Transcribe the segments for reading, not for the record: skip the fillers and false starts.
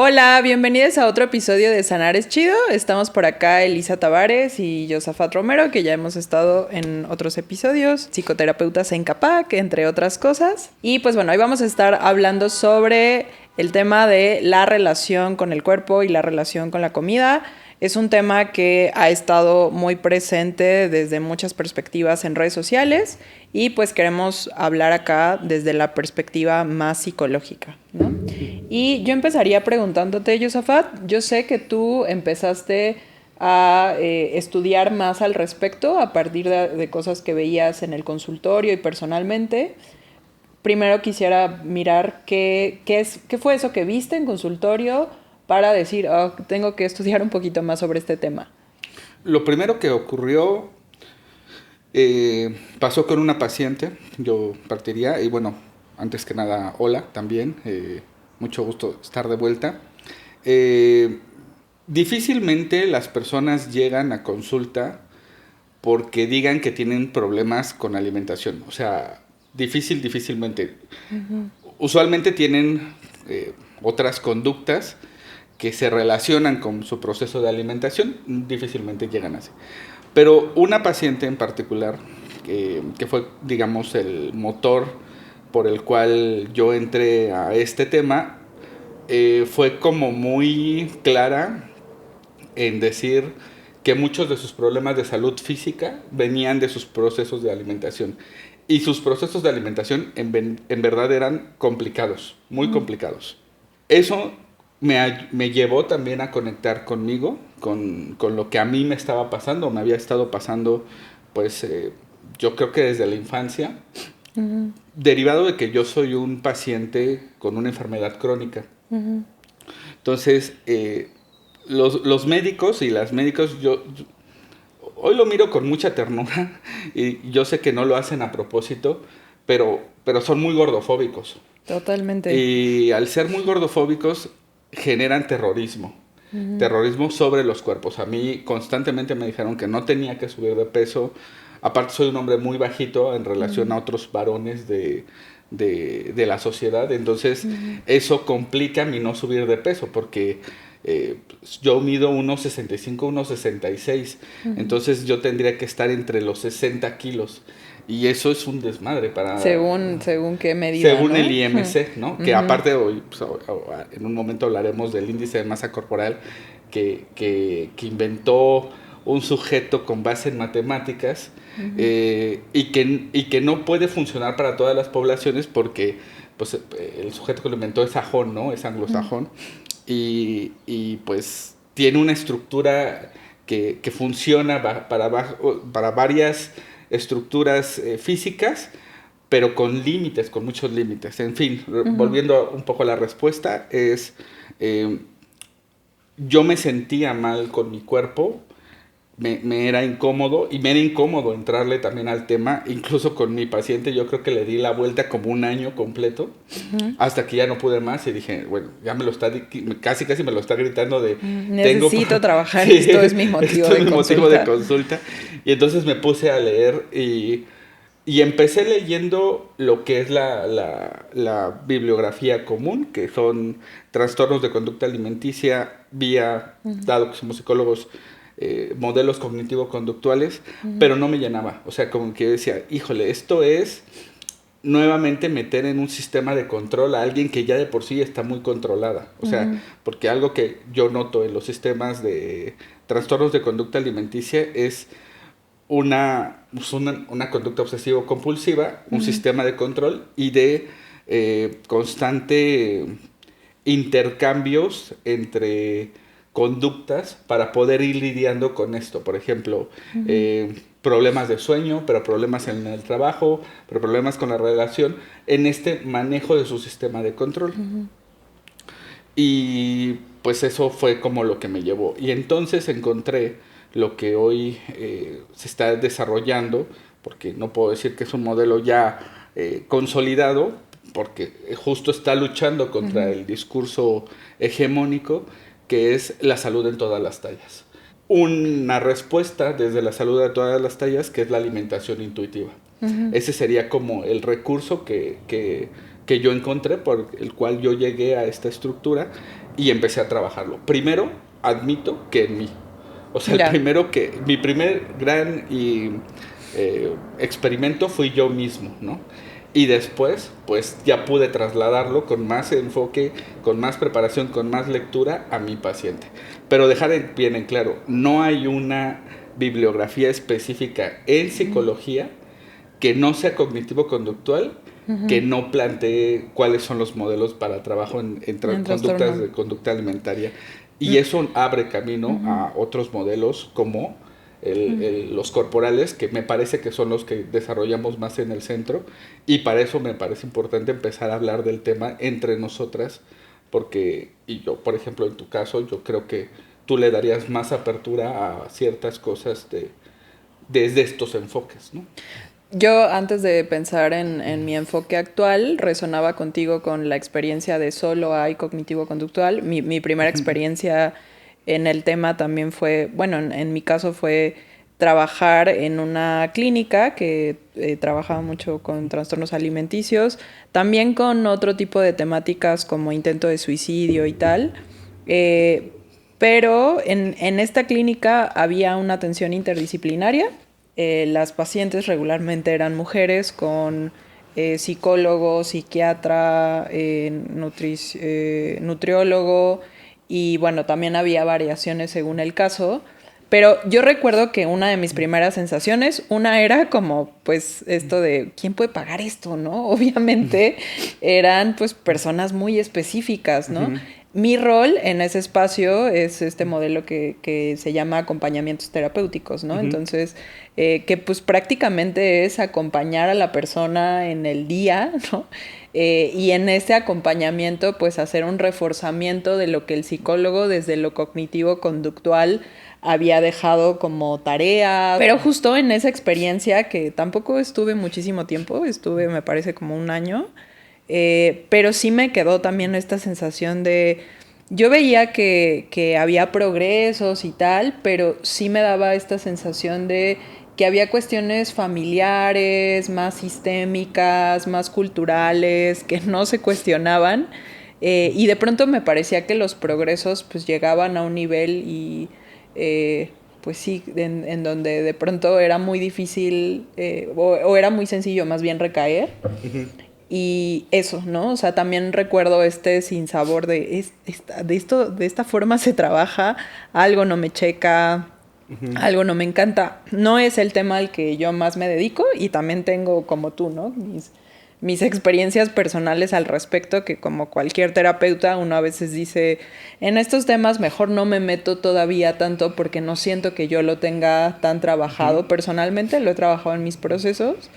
Hola, bienvenidos a otro episodio de Sanar es Chido. Estamos por acá Elisa Tavares y Josafat Romero, que ya hemos estado en otros episodios, psicoterapeutas en CAPAC, entre otras cosas. Y pues bueno, hoy vamos a estar hablando sobre el tema de la relación con el cuerpo y la relación con la comida. Es un tema que ha estado muy presente desde muchas perspectivas en redes sociales y pues queremos hablar acá desde la perspectiva más psicológica, ¿no? Y yo empezaría preguntándote, Josafat, yo sé que tú empezaste a estudiar más al respecto a partir de cosas que veías en el consultorio y personalmente. Primero quisiera mirar qué fue eso que viste en consultorio para decir, oh, tengo que estudiar un poquito más sobre este tema. Lo primero que ocurrió pasó con una paciente, yo partiría, y bueno, antes que nada, hola también, mucho gusto estar de vuelta. Eh, Difícilmente las personas llegan a consulta porque digan que tienen problemas con alimentación, o sea, difícilmente. Usualmente tienen otras conductas que se relacionan con su proceso de alimentación, difícilmente llegan así. Pero una paciente en particular, que fue, digamos, el motor por el cual yo entré a este tema, fue como muy clara en decir que muchos de sus problemas de salud física venían de sus procesos de alimentación. Y sus procesos de alimentación en verdad eran complicados, muy complicados. Eso me llevó también a conectar conmigo, con lo que a mí me estaba pasando, me había estado pasando, pues yo creo que desde la infancia, derivado de que yo soy un paciente con una enfermedad crónica. Entonces, los médicos y las médicos, yo hoy lo miro con mucha ternura y yo sé que no lo hacen a propósito, pero son muy gordofóbicos. Totalmente. Y al ser muy gordofóbicos, generan terrorismo. Terrorismo sobre los cuerpos. A mí constantemente me dijeron que no tenía que subir de peso. Aparte soy un hombre muy bajito en relación a otros varones de la sociedad. Entonces eso complica mi no subir de peso porque yo mido unos 65, unos 66. Entonces yo tendría que estar entre los 60 kilos. Y eso es un desmadre para... Según qué medida, Según ¿no? el IMC, ¿no? Que aparte hoy, pues, en un momento hablaremos del índice de masa corporal que inventó un sujeto con base en matemáticas y que no puede funcionar para todas las poblaciones porque pues, el sujeto que lo inventó es sajón, ¿no? Es anglosajón. Y pues tiene una estructura que funciona para varias estructuras físicas, pero con límites, con muchos límites. En fin, volviendo un poco a la respuesta, es yo me sentía mal con mi cuerpo, me era incómodo y me era incómodo entrarle también al tema, incluso con mi paciente yo creo que le di la vuelta como un año completo, hasta que ya no pude más y dije, bueno, ya me lo está, casi me lo está gritando de... Necesito trabajar, Sí, esto es mi motivo esto es de mi consulta. motivo de consulta. Y entonces me puse a leer y empecé leyendo lo que es la bibliografía común, que son trastornos de conducta alimenticia vía, dado que somos psicólogos, modelos cognitivo-conductuales, pero no me llenaba. O sea, como que yo decía, híjole, esto es nuevamente meter en un sistema de control a alguien que ya de por sí está muy controlada. O sea, porque algo que yo noto en los sistemas de trastornos de conducta alimenticia es una conducta obsesivo-compulsiva, un sistema de control y de constante intercambios entre conductas para poder ir lidiando con esto. Por ejemplo, problemas de sueño, pero problemas en el trabajo, pero problemas con la relación, en este manejo de su sistema de control. Y pues eso fue como lo que me llevó. Y entonces encontré lo que hoy se está desarrollando, porque no puedo decir que es un modelo ya consolidado, porque justo está luchando contra el discurso hegemónico, que es la salud en todas las tallas. Una respuesta desde la salud de todas las tallas, que es la alimentación intuitiva. Ese sería como el recurso que yo encontré, por el cual yo llegué a esta estructura y empecé a trabajarlo. Primero, admito que en mí. O sea, mi primer gran experimento fui yo mismo, ¿no? Y después, pues ya pude trasladarlo con más enfoque, con más preparación, con más lectura a mi paciente. Pero dejar bien en claro, no hay una bibliografía específica en psicología que no sea cognitivo-conductual, que no plantee cuáles son los modelos para trabajo en conductas de conducta alimentaria. Y eso abre camino a otros modelos como los corporales, que me parece que son los que desarrollamos más en el centro, y para eso me parece importante empezar a hablar del tema entre nosotras, porque, y yo, por ejemplo, en tu caso, yo creo que tú le darías más apertura a ciertas cosas desde estos enfoques, ¿no? Yo, antes de pensar en mi enfoque actual, resonaba contigo con la experiencia de solo hay cognitivo-conductual. Mi primera experiencia en el tema también fue, bueno, en mi caso fue trabajar en una clínica que trabajaba mucho con trastornos alimenticios, también con otro tipo de temáticas como intento de suicidio y tal. Pero en esta clínica había una atención interdisciplinaria. Las pacientes regularmente eran mujeres con psicólogo, psiquiatra, nutriólogo, y bueno, también había variaciones según el caso. Pero yo recuerdo que una de mis primeras sensaciones, una era como, pues, esto de, ¿quién puede pagar esto, no? Obviamente eran, pues, personas muy específicas, ¿no? Mi rol en ese espacio es este modelo que se llama acompañamientos terapéuticos, ¿no? Entonces, que pues prácticamente es acompañar a la persona en el día, ¿no? Y en ese acompañamiento, pues hacer un reforzamiento de lo que el psicólogo desde lo cognitivo-conductual había dejado como tarea. Pero justo en esa experiencia, que tampoco estuve muchísimo tiempo, estuve me parece como un año, pero sí me quedó también esta sensación de... Yo veía que había progresos y tal, pero sí me daba esta sensación de que había cuestiones familiares, más sistémicas, más culturales, que no se cuestionaban. Y de pronto me parecía que los progresos pues llegaban a un nivel y... pues sí, en donde de pronto era muy difícil o era muy sencillo más bien recaer. Y eso, ¿no? O sea, también recuerdo este sinsabor de esta forma se trabaja, algo no me checa, algo no me encanta. No es el tema al que yo más me dedico y también tengo, como tú, ¿no? Mis experiencias personales al respecto, que como cualquier terapeuta uno a veces dice, en estos temas mejor no me meto todavía tanto porque no siento que yo lo tenga tan trabajado personalmente, lo he trabajado en mis procesos.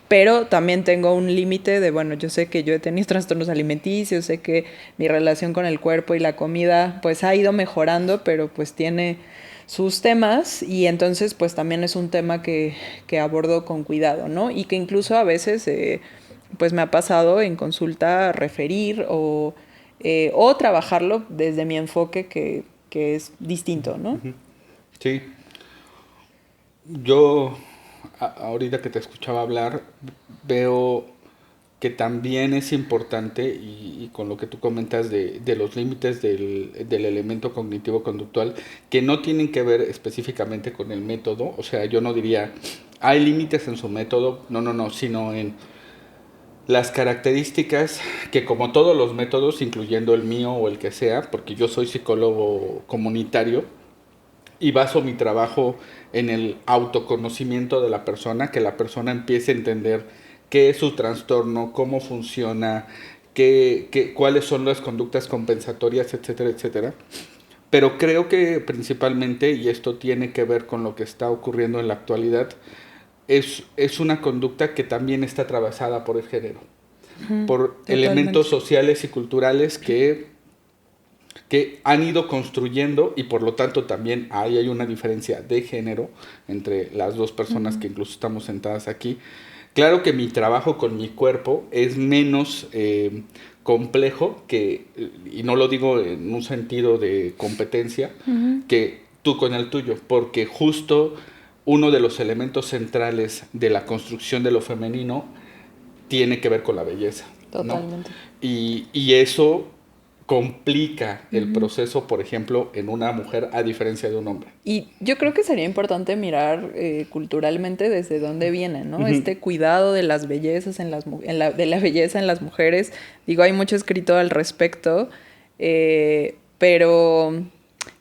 Pero también tengo un límite de, bueno, yo sé que yo he tenido trastornos alimenticios, sé que mi relación con el cuerpo y la comida pues ha ido mejorando, pero pues tiene sus temas y entonces pues también es un tema que abordo con cuidado, ¿no? Y que incluso a veces pues me ha pasado en consulta referir o trabajarlo desde mi enfoque que es distinto, ¿no? Sí. Yo, ahorita que te escuchaba hablar, veo que también es importante, y con lo que tú comentas de los límites del elemento cognitivo-conductual, que no tienen que ver específicamente con el método. O sea, yo no diría, hay límites en su método, no, sino en las características que, como todos los métodos, incluyendo el mío o el que sea, porque yo soy psicólogo comunitario, y baso mi trabajo en el autoconocimiento de la persona, que la persona empiece a entender qué es su trastorno, cómo funciona, cuáles son las conductas compensatorias, etcétera, etcétera. Pero creo que principalmente, y esto tiene que ver con lo que está ocurriendo en la actualidad, es una conducta que también está atravesada por el género, por Totalmente. Elementos sociales y culturales que han ido construyendo, y por lo tanto también ahí hay una diferencia de género entre las dos personas que incluso estamos sentadas aquí. Claro que mi trabajo con mi cuerpo es menos complejo que, y no lo digo en un sentido de competencia, que tú con el tuyo, porque justo uno de los elementos centrales de la construcción de lo femenino tiene que ver con la belleza. Totalmente. ¿No? Y eso complica el proceso, por ejemplo, en una mujer a diferencia de un hombre. Y yo creo que sería importante mirar culturalmente desde dónde viene, ¿no? Este cuidado de las bellezas de la belleza en las mujeres. Digo, hay mucho escrito al respecto, pero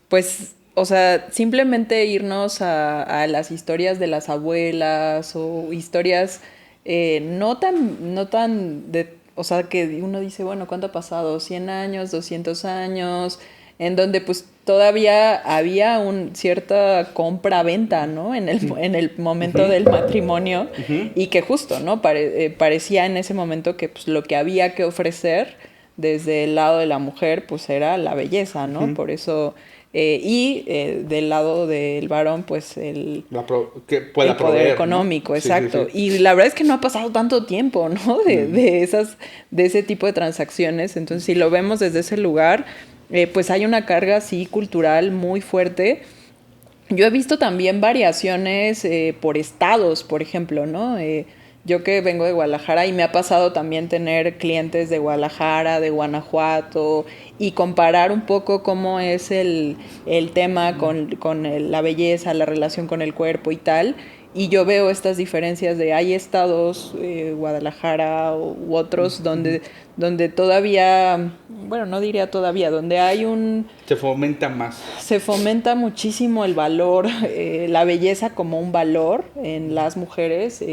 pues, o sea, simplemente irnos a las historias de las abuelas o historias no tan o sea, que uno dice, bueno, ¿cuánto ha pasado? ¿100 años? ¿200 años? En donde pues todavía había cierta compra-venta, ¿no? En el momento del matrimonio y que justo, ¿no? Parecía en ese momento que pues lo que había que ofrecer desde el lado de la mujer pues era la belleza, ¿no? Por eso... del lado del varón, pues que pueda el poder proveer, económico, ¿no? exacto. Sí, sí, sí. Y la verdad es que no ha pasado tanto tiempo, ¿no? De ese tipo de transacciones. Entonces, si lo vemos desde ese lugar, pues hay una carga, sí, cultural muy fuerte. Yo he visto también variaciones por estados, por ejemplo, ¿no? Yo que vengo de Guadalajara y me ha pasado también tener clientes de Guadalajara, de Guanajuato y comparar un poco cómo es el tema con la belleza, la relación con el cuerpo y tal. Y yo veo estas diferencias de hay estados, Guadalajara u otros, donde todavía, bueno, no diría todavía, donde hay Se fomenta más. Se fomenta muchísimo el valor, la belleza como un valor en las mujeres.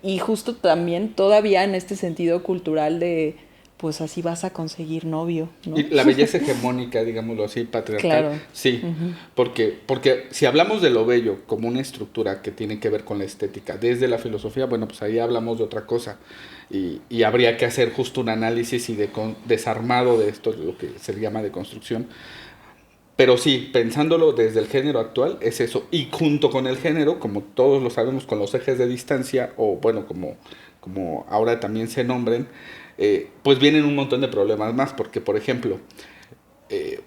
Y justo también todavía en este sentido cultural de, pues así vas a conseguir novio, ¿no? Y la belleza hegemónica, digámoslo así, patriarcal. Claro. Sí, porque si hablamos de lo bello como una estructura que tiene que ver con la estética, desde la filosofía, bueno, pues ahí hablamos de otra cosa. Y habría que hacer justo un análisis y desarmado de esto, lo que se llama de construcción. Pero sí, pensándolo desde el género actual, es eso. Y junto con el género, como todos lo sabemos, con los ejes de distancia, o bueno, como ahora también se nombren, pues vienen un montón de problemas más. Porque, por ejemplo,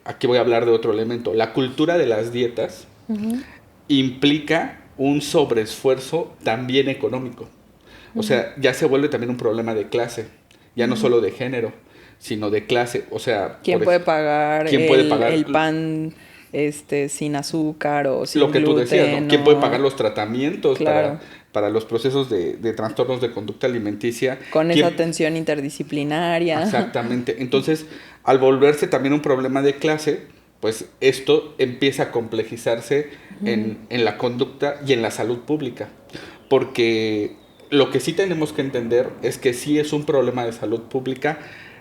aquí voy a hablar de otro elemento. La cultura de las dietas implica un sobreesfuerzo también económico. O sea, ya se vuelve también un problema de clase, ya no solo de género, sino de clase. O sea, ¿quién puede pagar el pan sin azúcar o sin lo que gluten? Tú decías, ¿no? ¿Quién puede pagar los tratamientos claro. para los procesos de trastornos de conducta alimenticia? Con esa atención interdisciplinaria. Exactamente. Entonces, al volverse también un problema de clase, pues esto empieza a complejizarse en la conducta y en la salud pública. Porque lo que sí tenemos que entender es que sí es un problema de salud pública,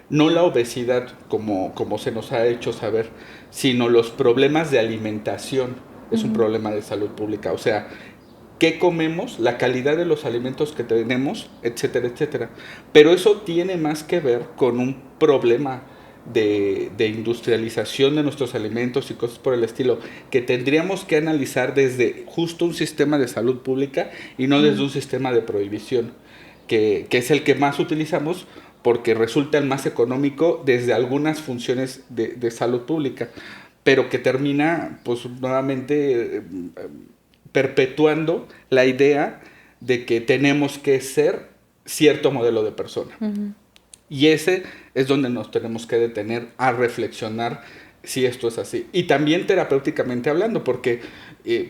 no la obesidad como se nos ha hecho saber, sino los problemas de alimentación es un problema de salud pública. O sea, qué comemos, la calidad de los alimentos que tenemos, etcétera, etcétera. Pero eso tiene más que ver con un problema de industrialización de nuestros alimentos y cosas por el estilo, que tendríamos que analizar desde justo un sistema de salud pública y no desde un sistema de prohibición, que es el que más utilizamos porque resulta el más económico desde algunas funciones de salud pública, pero que termina pues nuevamente perpetuando la idea de que tenemos que ser cierto modelo de persona. Y ese es donde nos tenemos que detener a reflexionar si esto es así. Y también terapéuticamente hablando, porque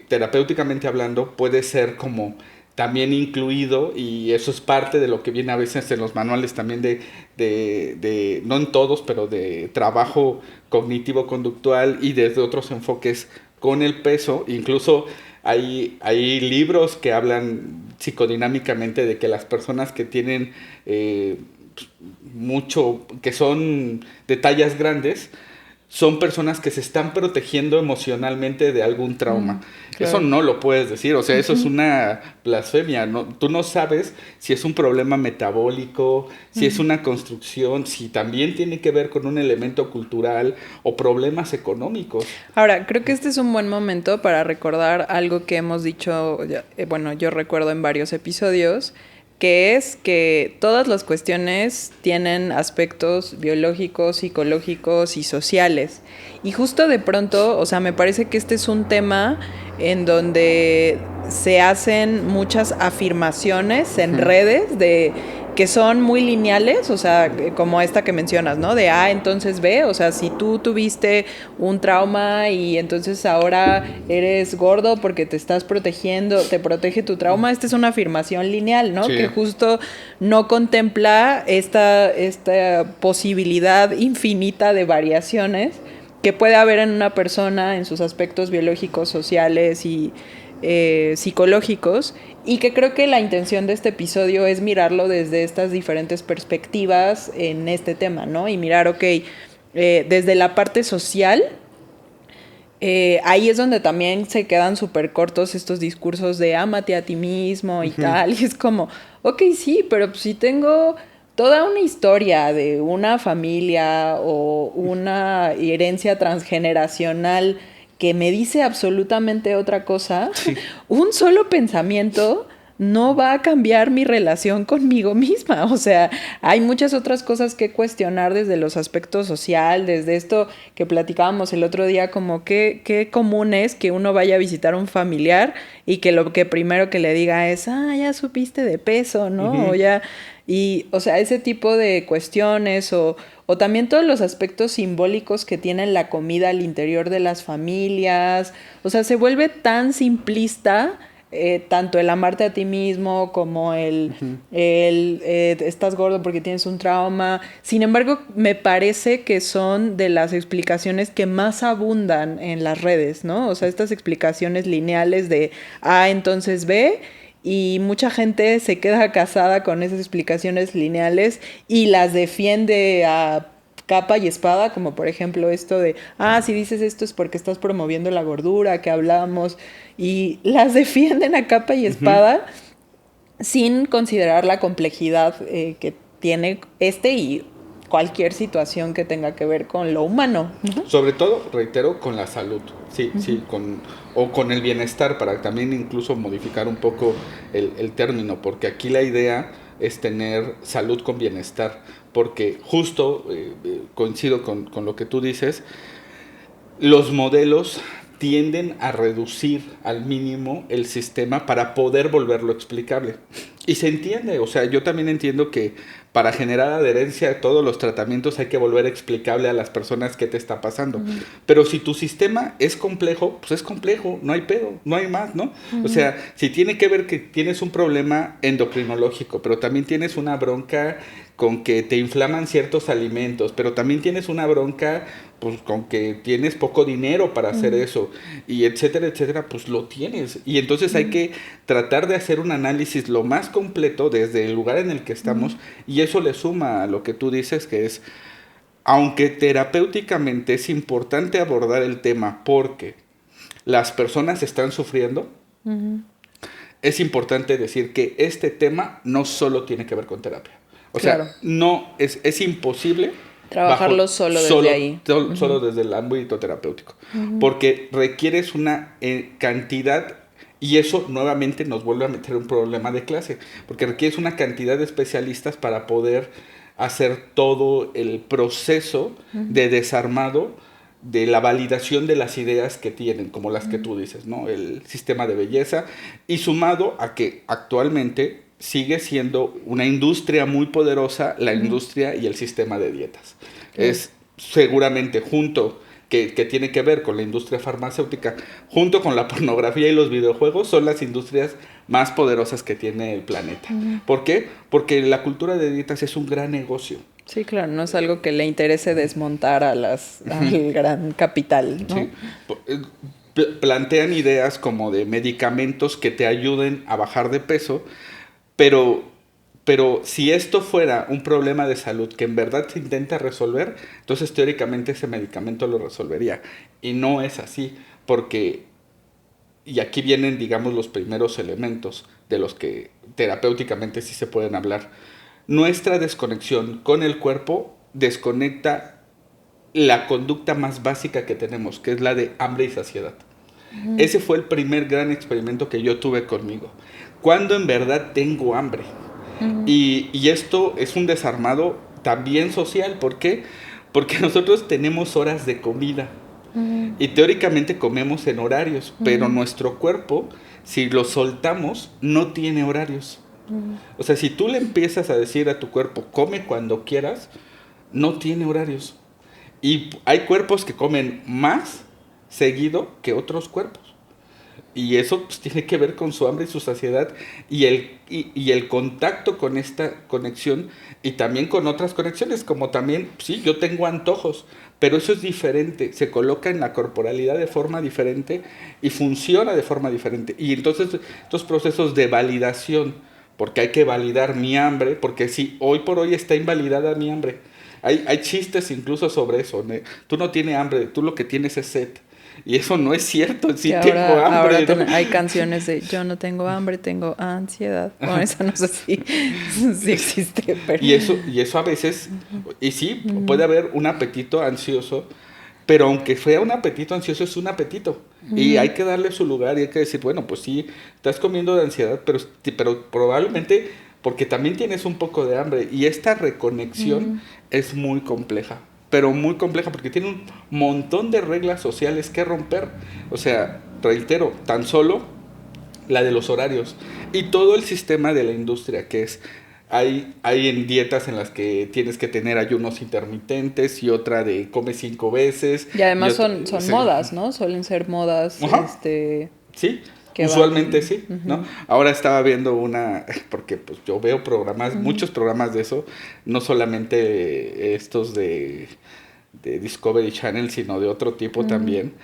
terapéuticamente hablando puede ser como también incluido, y eso es parte de lo que viene a veces en los manuales también de no en todos, pero de trabajo cognitivo-conductual y desde otros enfoques con el peso. Incluso hay libros que hablan psicodinámicamente de que las personas que tienen mucho, que son de tallas grandes, son personas que se están protegiendo emocionalmente de algún trauma. Claro. Eso no lo puedes decir, o sea, eso es una blasfemia, ¿no? Tú no sabes si es un problema metabólico, si es una construcción, si también tiene que ver con un elemento cultural o problemas económicos. Ahora, creo que este es un buen momento para recordar algo que hemos dicho, bueno, yo recuerdo en varios episodios, que es que todas las cuestiones tienen aspectos biológicos, psicológicos y sociales. Y justo de pronto, o sea, me parece que este es un tema en donde se hacen muchas afirmaciones en redes de que son muy lineales, o sea, como esta que mencionas, ¿no? De A, entonces B, o sea, si tú tuviste un trauma y entonces ahora eres gordo porque te estás protegiendo, te protege tu trauma, esta es una afirmación lineal, ¿no? Sí. Que justo no contempla esta posibilidad infinita de variaciones que puede haber en una persona en sus aspectos biológicos, sociales y psicológicos, y que creo que la intención de este episodio es mirarlo desde estas diferentes perspectivas en este tema, ¿no? Y mirar, ok, desde la parte social, ahí es donde también se quedan súper cortos estos discursos de ámate a ti mismo y tal, y es como, ok, sí, pero pues, si tengo toda una historia de una familia o una herencia transgeneracional que me dice absolutamente otra cosa, sí. Un solo pensamiento no va a cambiar mi relación conmigo misma. O sea, hay muchas otras cosas que cuestionar desde los aspectos social, desde esto que platicábamos el otro día, como qué común es que uno vaya a visitar a un familiar y que lo que primero que le diga es, ya supiste de peso, ¿no? Uh-huh. O ya... Y, o sea, ese tipo de cuestiones o también todos los aspectos simbólicos que tiene la comida al interior de las familias. O sea, se vuelve tan simplista, tanto el amarte a ti mismo como estás gordo porque tienes un trauma. Sin embargo, me parece que son de las explicaciones que más abundan en las redes, ¿no? O sea, estas explicaciones lineales de A, entonces B. Y mucha gente se queda casada con esas explicaciones lineales y las defiende a capa y espada, como por ejemplo esto de, si dices esto es porque estás promoviendo la gordura que hablamos, y las defienden a capa y espada sin considerar la complejidad que tiene y cualquier situación que tenga que ver con lo humano. Uh-huh. Sobre todo, reitero, con la salud, sí, uh-huh. Sí, con el bienestar, para también incluso modificar un poco el término, porque aquí la idea es tener salud con bienestar, porque justo coincido con lo que tú dices, los modelos tienden a reducir al mínimo el sistema para poder volverlo explicable. Y se entiende, o sea, yo también entiendo que para generar adherencia a todos los tratamientos hay que volver explicable a las personas qué te está pasando. Uh-huh. Pero si tu sistema es complejo, pues es complejo, no hay pedo, no hay más, ¿no? Uh-huh. O sea, si tiene que ver que tienes un problema endocrinológico, pero también tienes una bronca con que te inflaman ciertos alimentos, pero también tienes una bronca pues con que tienes poco dinero para hacer eso, y etcétera, pues lo tienes. Y entonces hay que tratar de hacer un análisis lo más completo desde el lugar en el que estamos, y eso le suma a lo que tú dices, que es, aunque terapéuticamente es importante abordar el tema porque las personas están sufriendo, es importante decir que este tema no solo tiene que ver con terapia. O sea, no es imposible trabajarlo desde ahí. Solo desde el ámbito terapéutico. Porque requieres una cantidad, y eso nuevamente nos vuelve a meter un problema de clase, porque requieres una cantidad de especialistas para poder hacer todo el proceso de desarmado de la validación de las ideas que tienen, como las que tú dices, ¿no? El sistema de belleza, y sumado a que actualmente sigue siendo una industria muy poderosa, la industria y el sistema de dietas. Es seguramente que tiene que ver con la industria farmacéutica, junto con la pornografía y los videojuegos, son las industrias más poderosas que tiene el planeta. ¿Por qué? Porque la cultura de dietas es un gran negocio. Sí, claro, no es algo que le interese desmontar al gran capital, ¿no? Sí. Plantean ideas como de medicamentos que te ayuden a bajar de peso, pero si esto fuera un problema de salud que en verdad se intenta resolver, entonces teóricamente ese medicamento lo resolvería. Y no es así, porque, y aquí vienen, digamos, los primeros elementos de los que terapéuticamente sí se pueden hablar. Nuestra desconexión con el cuerpo desconecta la conducta más básica que tenemos, que es la de hambre y saciedad. Ese fue el primer gran experimento que yo tuve conmigo. ¿Cuándo en verdad tengo hambre? Y esto es un desarmado también social. ¿Por qué? Porque nosotros tenemos horas de comida. Y teóricamente comemos en horarios, pero nuestro cuerpo, si lo soltamos, no tiene horarios. O sea, si tú le empiezas a decir a tu cuerpo, come cuando quieras, no tiene horarios. Y hay cuerpos que comen más seguido que otros cuerpos. Y eso pues, tiene que ver con su hambre y su saciedad y el contacto con esta conexión y también con otras conexiones, como también, sí, yo tengo antojos, pero eso es diferente, se coloca en la corporalidad de forma diferente y funciona de forma diferente. Y entonces estos procesos de validación, porque hay que validar mi hambre, porque sí, hoy por hoy está invalidada mi hambre. Hay chistes incluso sobre eso, ¿no? Tú no tienes hambre, tú lo que tienes es sed. Y eso no es cierto, sí tengo hambre. Ahora hay canciones de yo no tengo hambre, tengo ansiedad. Bueno, eso no sé si existe, pero... Y eso a veces, y sí, puede haber un apetito ansioso, pero aunque sea un apetito ansioso, es un apetito. Y hay que darle su lugar y hay que decir, bueno, pues sí, estás comiendo de ansiedad, pero probablemente porque también tienes un poco de hambre. Y esta reconexión es muy compleja. Pero muy compleja porque tiene un montón de reglas sociales que romper. O sea, reitero, tan solo la de los horarios y todo el sistema de la industria que es, hay en dietas en las que tienes que tener ayunos intermitentes y otra de come 5 veces. Y además y son sí. modas, ¿no? Suelen ser modas, Sí, que usualmente van... sí, ¿no? Ahora estaba viendo una, porque pues yo veo programas, muchos programas de eso, no solamente estos de Discovery Channel, sino de otro tipo también,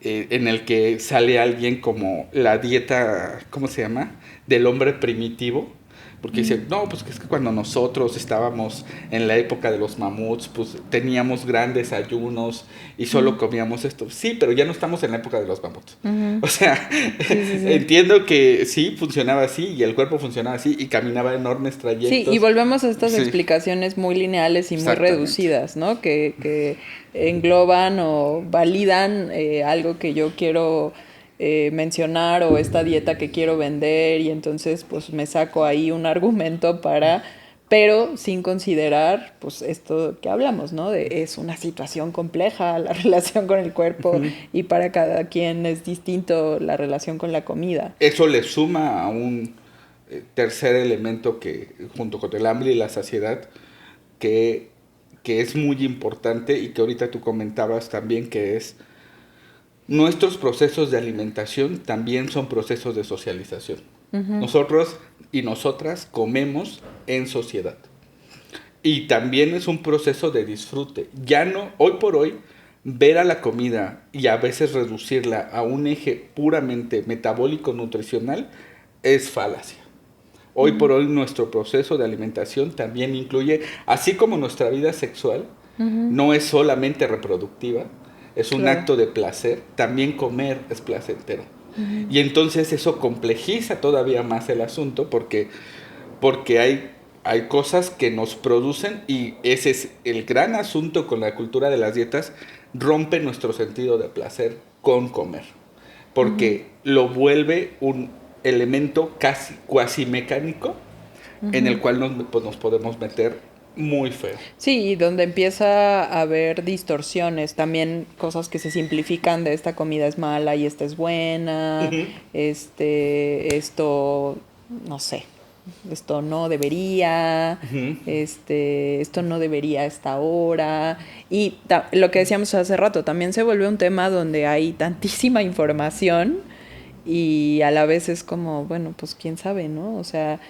en el que sale alguien como la dieta, ¿cómo se llama? Del hombre primitivo. Porque dice, no, pues que es que cuando nosotros estábamos en la época de los mamuts, pues teníamos grandes ayunos y solo comíamos esto. Sí, pero ya no estamos en la época de los mamuts. O sea, sí. Entiendo que sí, funcionaba así y el cuerpo funcionaba así y caminaba enormes trayectos. Sí, y volvemos a estas explicaciones muy lineales y muy reducidas, ¿no? Que engloban o validan algo que yo quiero... mencionar o esta dieta que quiero vender y entonces pues me saco ahí un argumento para, pero sin considerar pues esto que hablamos, ¿no? Es una situación compleja la relación con el cuerpo y para cada quien es distinto la relación con la comida. Eso le suma a un tercer elemento que junto con el hambre y la saciedad que es muy importante y que ahorita tú comentabas también, que es nuestros procesos de alimentación también son procesos de socialización. Nosotros y nosotras comemos en sociedad. Y también es un proceso de disfrute. Ya no, hoy por hoy, ver a la comida y a veces reducirla a un eje puramente metabólico nutricional es falacia. Hoy por hoy nuestro proceso de alimentación también incluye, así como nuestra vida sexual, no es solamente reproductiva, es un acto de placer, también comer es placentero. Y entonces eso complejiza todavía más el asunto porque hay cosas que nos producen, y ese es el gran asunto con la cultura de las dietas, rompe nuestro sentido de placer con comer. Porque lo vuelve un elemento cuasi mecánico en el cual nos podemos meter muy feo. Sí, y donde empieza a haber distorsiones, también cosas que se simplifican de esta comida es mala y esta es buena, esto, no sé, esto no debería, esto no debería a esta hora. Y lo que decíamos hace rato, también se vuelve un tema donde hay tantísima información y a la vez es como, bueno, pues quién sabe, ¿no? O sea,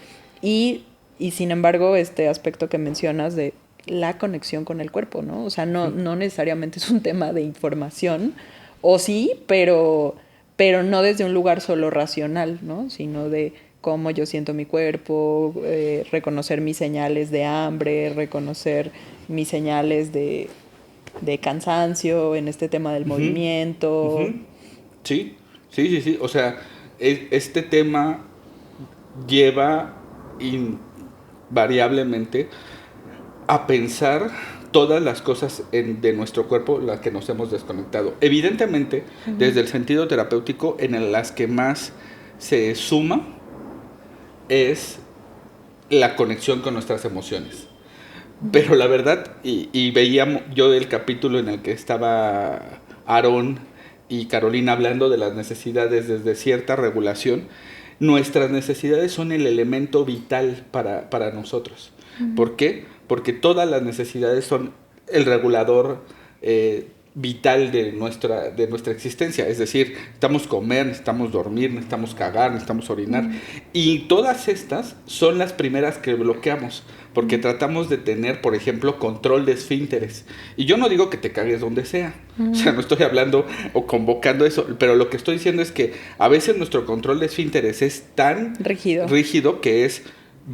y sin embargo, este aspecto que mencionas de la conexión con el cuerpo, ¿no? O sea, no necesariamente es un tema de información, o sí, pero no desde un lugar solo racional, ¿no? Sino de cómo yo siento mi cuerpo, reconocer mis señales de hambre, reconocer mis señales de cansancio en este tema del movimiento. Sí. O sea, este tema lleva invariablemente a pensar todas las cosas de nuestro cuerpo las que nos hemos desconectado. Evidentemente, desde el sentido terapéutico, en las que más se suma es la conexión con nuestras emociones. Pero la verdad, y veíamos yo el capítulo en el que estaba Aarón y Carolina hablando de las necesidades desde cierta regulación, nuestras necesidades son el elemento vital para nosotros. ¿Por qué? Porque todas las necesidades son el regulador vital de nuestra existencia. Es decir, necesitamos comer, necesitamos dormir, necesitamos cagar, necesitamos orinar. Y todas estas son las primeras que bloqueamos, porque tratamos de tener, por ejemplo, control de esfínteres. Y yo no digo que te cagues donde sea. O sea, no estoy hablando o convocando eso, pero lo que estoy diciendo es que a veces nuestro control de esfínteres es tan rígido que es: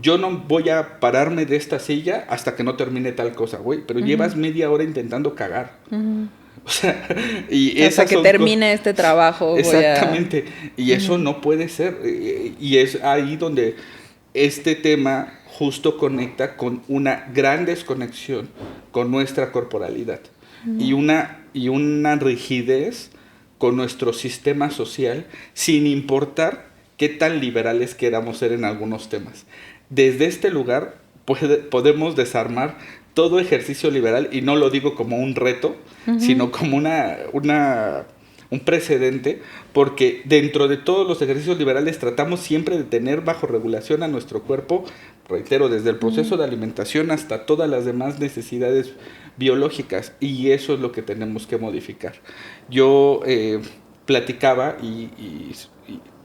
yo no voy a pararme de esta silla hasta que no termine tal cosa, güey. Pero llevas media hora intentando cagar. O sea, y hasta que termine este trabajo. Exactamente. Y eso no puede ser. Y es ahí donde este tema justo conecta con una gran desconexión con nuestra corporalidad. Y una rigidez con nuestro sistema social, sin importar qué tan liberales queramos ser en algunos temas. Desde este lugar podemos desarmar todo ejercicio liberal, y no lo digo como un reto, sino como un precedente, porque dentro de todos los ejercicios liberales tratamos siempre de tener bajo regulación a nuestro cuerpo, reitero, desde el proceso de alimentación hasta todas las demás necesidades biológicas, y eso es lo que tenemos que modificar. Yo platicaba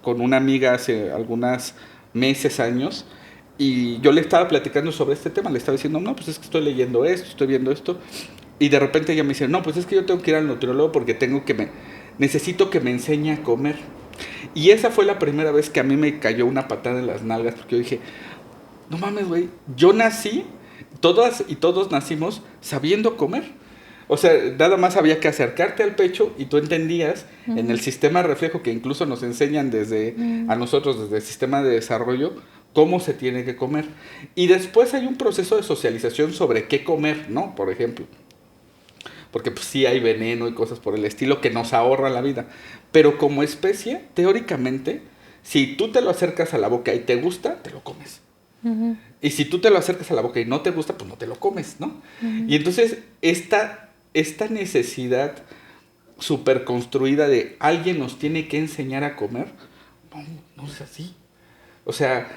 con una amiga hace algunos meses, años, y yo le estaba platicando sobre este tema, le estaba diciendo, no, pues es que estoy leyendo esto, estoy viendo esto, y de repente ella me dice, no, pues es que yo tengo que ir al nutriólogo porque necesito que me enseñe a comer. Y esa fue la primera vez que a mí me cayó una patada en las nalgas, porque yo dije, no mames, güey, yo nací, todas y todos nacimos sabiendo comer. O sea, nada más había que acercarte al pecho y tú entendías en el sistema de reflejo, que incluso nos enseñan a nosotros desde el sistema de desarrollo, cómo se tiene que comer. Y después hay un proceso de socialización sobre qué comer, ¿no? Por ejemplo. Porque pues sí hay veneno y cosas por el estilo que nos ahorran la vida. Pero como especie, teóricamente, si tú te lo acercas a la boca y te gusta, te lo comes. Y si tú te lo acercas a la boca y no te gusta, pues no te lo comes, ¿no? Y entonces esta necesidad súper construida de alguien nos tiene que enseñar a comer, no es así. O sea,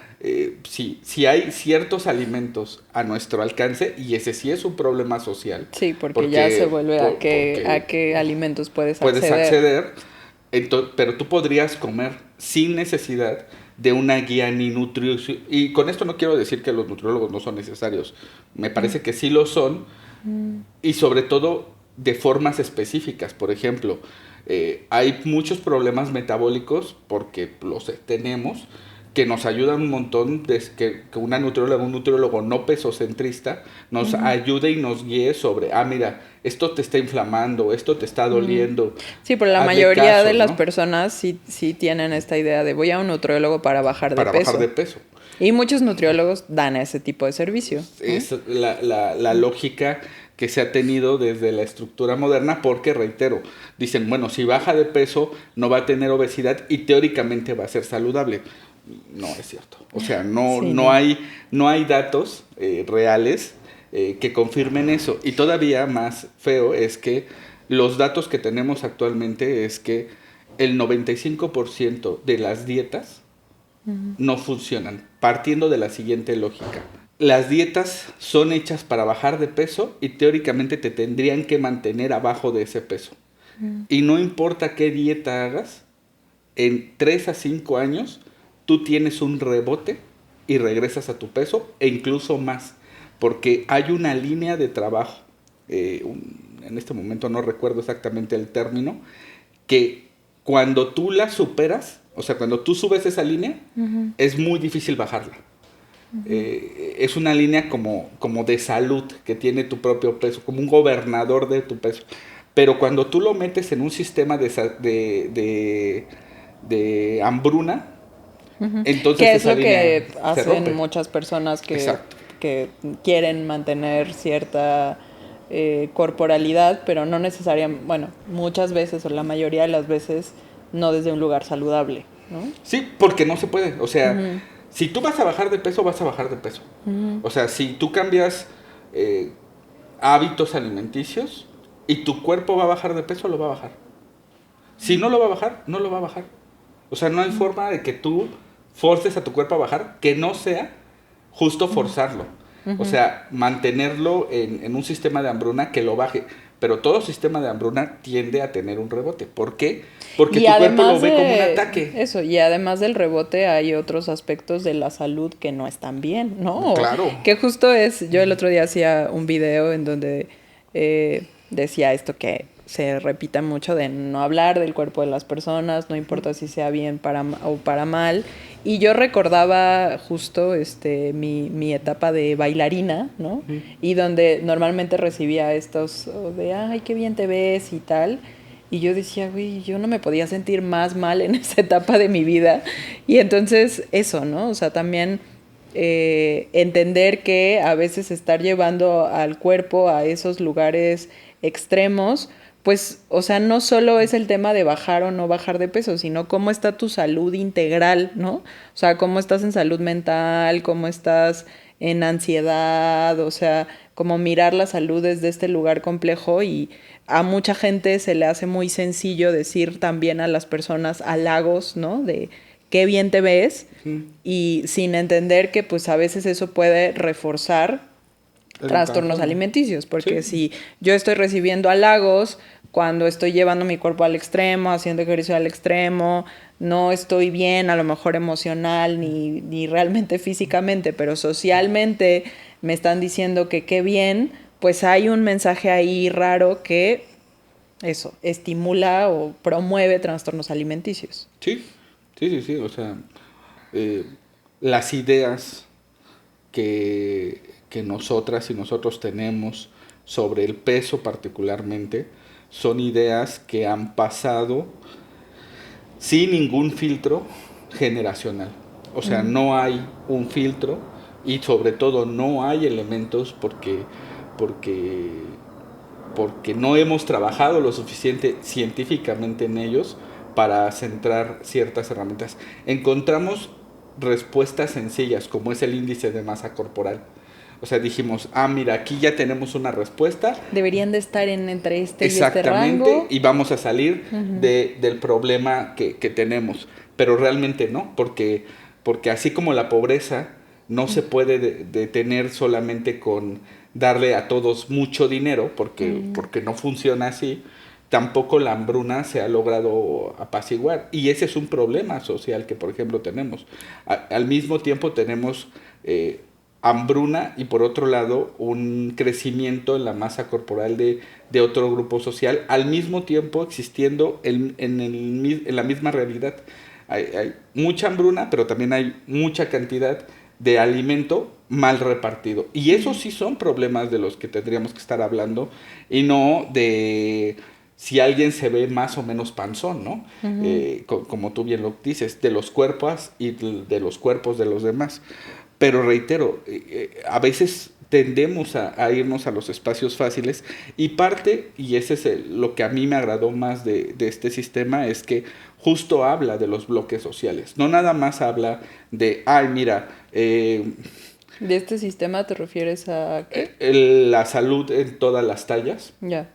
si hay ciertos alimentos a nuestro alcance, y ese sí es un problema social. Sí, porque ya se vuelve a qué alimentos puedes acceder. Pero tú podrías comer sin necesidad de una guía ni nutrición. Y con esto no quiero decir que los nutriólogos no son necesarios. Me parece que sí lo son. Y sobre todo de formas específicas. Por ejemplo, hay muchos problemas metabólicos, porque los tenemos, que nos ayudan un montón que un nutriólogo no pesocentrista nos ayude y nos guíe sobre, mira, esto te está inflamando, esto te está doliendo. Sí, pero la mayoría de las personas sí tienen esta idea de voy a un nutriólogo para bajar de peso. Y muchos nutriólogos dan ese tipo de servicio. Es la lógica que se ha tenido desde la estructura moderna, porque, reitero, dicen, bueno, si baja de peso no va a tener obesidad y teóricamente va a ser saludable. No es cierto. O sea, no hay datos reales que confirmen eso. Y todavía más feo es que los datos que tenemos actualmente es que el 95% de las dietas no funcionan, partiendo de la siguiente lógica. Las dietas son hechas para bajar de peso y teóricamente te tendrían que mantener abajo de ese peso. Y no importa qué dieta hagas, en 3 a 5 años tú tienes un rebote y regresas a tu peso, e incluso más, porque hay una línea de trabajo, en este momento no recuerdo exactamente el término, que cuando tú la superas, o sea, cuando tú subes esa línea, es muy difícil bajarla. Es una línea como de salud que tiene tu propio peso, como un gobernador de tu peso. Pero cuando tú lo metes en un sistema de hambruna, entonces que es lo que hacen muchas personas que quieren mantener cierta corporalidad, pero no necesariamente, bueno, muchas veces o la mayoría de las veces no desde un lugar saludable, ¿no? Sí, porque no se puede, o sea, Si tú vas a bajar de peso, vas a bajar de peso. O sea, si tú cambias hábitos alimenticios y tu cuerpo va a bajar de peso, lo va a bajar. Si no lo va a bajar, no lo va a bajar. O sea, no hay forma de que tú forces a tu cuerpo a bajar, que no sea justo forzarlo. O sea, mantenerlo en un sistema de hambruna que lo baje. Pero todo sistema de hambruna tiende a tener un rebote. ¿Por qué? Porque tu cuerpo lo ve como un ataque. Eso, y además del rebote hay otros aspectos de la salud que no están bien, ¿no? Claro. Que justo es, yo el otro día hacía un video en donde decía esto que se repita mucho de no hablar del cuerpo de las personas, no importa si sea bien o para mal. Y yo recordaba justo mi etapa de bailarina, ¿no? Y donde normalmente recibía estos de, ay, qué bien te ves y tal. Y yo decía, güey, yo no me podía sentir más mal en esa etapa de mi vida. Y entonces eso, ¿no? O sea, también entender que a veces estar llevando al cuerpo a esos lugares extremos, pues, o sea, no solo es el tema de bajar o no bajar de peso, sino cómo está tu salud integral, ¿no? O sea, cómo estás en salud mental, cómo estás en ansiedad, o sea, como mirar la salud desde este lugar complejo. Y a mucha gente se le hace muy sencillo decir también a las personas halagos, ¿no? De qué bien te ves, y sin entender que pues a veces eso puede reforzar trastornos alimenticios, porque si yo estoy recibiendo halagos cuando estoy llevando mi cuerpo al extremo, haciendo ejercicio al extremo, no estoy bien a lo mejor emocional ni realmente físicamente, pero socialmente me están diciendo que qué bien, pues hay un mensaje ahí raro que eso estimula o promueve trastornos alimenticios. Sí, o sea, las ideas que nosotras y nosotros tenemos sobre el peso particularmente son ideas que han pasado sin ningún filtro generacional. O sea, no hay un filtro y sobre todo no hay elementos porque no hemos trabajado lo suficiente científicamente en ellos para centrar ciertas herramientas. Encontramos respuestas sencillas, como es el índice de masa corporal. O sea, dijimos, mira, aquí ya tenemos una respuesta. Deberían de estar entre este y este rango. Exactamente, y vamos a salir del problema que tenemos. Pero realmente no, porque así como la pobreza no se puede detener solamente con darle a todos mucho dinero, porque no funciona así, tampoco la hambruna se ha logrado apaciguar. Y ese es un problema social que, por ejemplo, tenemos. Al mismo tiempo tenemos hambruna y, por otro lado, un crecimiento en la masa corporal de otro grupo social, al mismo tiempo existiendo en la misma realidad. Hay mucha hambruna, pero también hay mucha cantidad de alimento mal repartido. Y esos sí son problemas de los que tendríamos que estar hablando, y no de si alguien se ve más o menos panzón, ¿no? Como tú bien lo dices, de los cuerpos y de los cuerpos de los demás. Pero reitero, a veces tendemos a irnos a los espacios fáciles, y ese es lo que a mí me agradó más de este sistema, es que justo habla de los bloques sociales. No nada más habla de, mira... ¿De este sistema te refieres a qué? La salud en todas las tallas. Ya.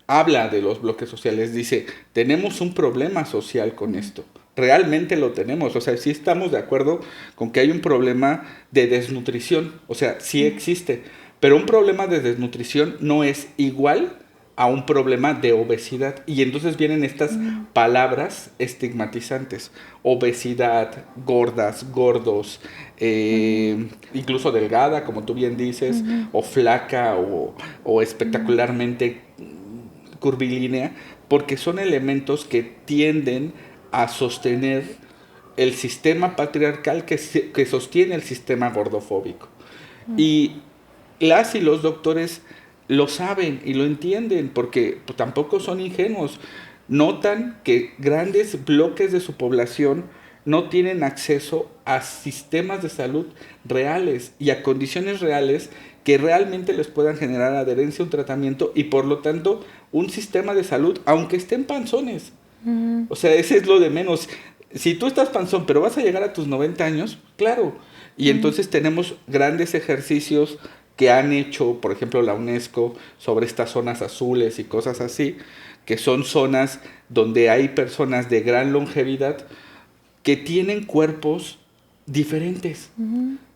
Habla de los bloques sociales, dice, tenemos un problema social con esto. Realmente lo tenemos, o sea, sí estamos de acuerdo con que hay un problema de desnutrición, o sea, sí existe, pero un problema de desnutrición no es igual a un problema de obesidad. Y entonces vienen estas palabras estigmatizantes: obesidad, gordas, gordos, incluso delgada, como tú bien dices, o flaca, o espectacularmente curvilínea, porque son elementos que tienden a sostener el sistema patriarcal que sostiene el sistema gordofóbico. Y las y los doctores lo saben y lo entienden, porque tampoco son ingenuos. Notan que grandes bloques de su población no tienen acceso a sistemas de salud reales y a condiciones reales que realmente les puedan generar adherencia a un tratamiento y, por lo tanto, un sistema de salud, aunque estén panzones. O sea, ese es lo de menos. Si tú estás panzón, pero vas a llegar a tus 90 años, claro. Y entonces tenemos grandes ejercicios que han hecho, por ejemplo, la UNESCO sobre estas zonas azules y cosas así, que son zonas donde hay personas de gran longevidad que tienen cuerpos diferentes.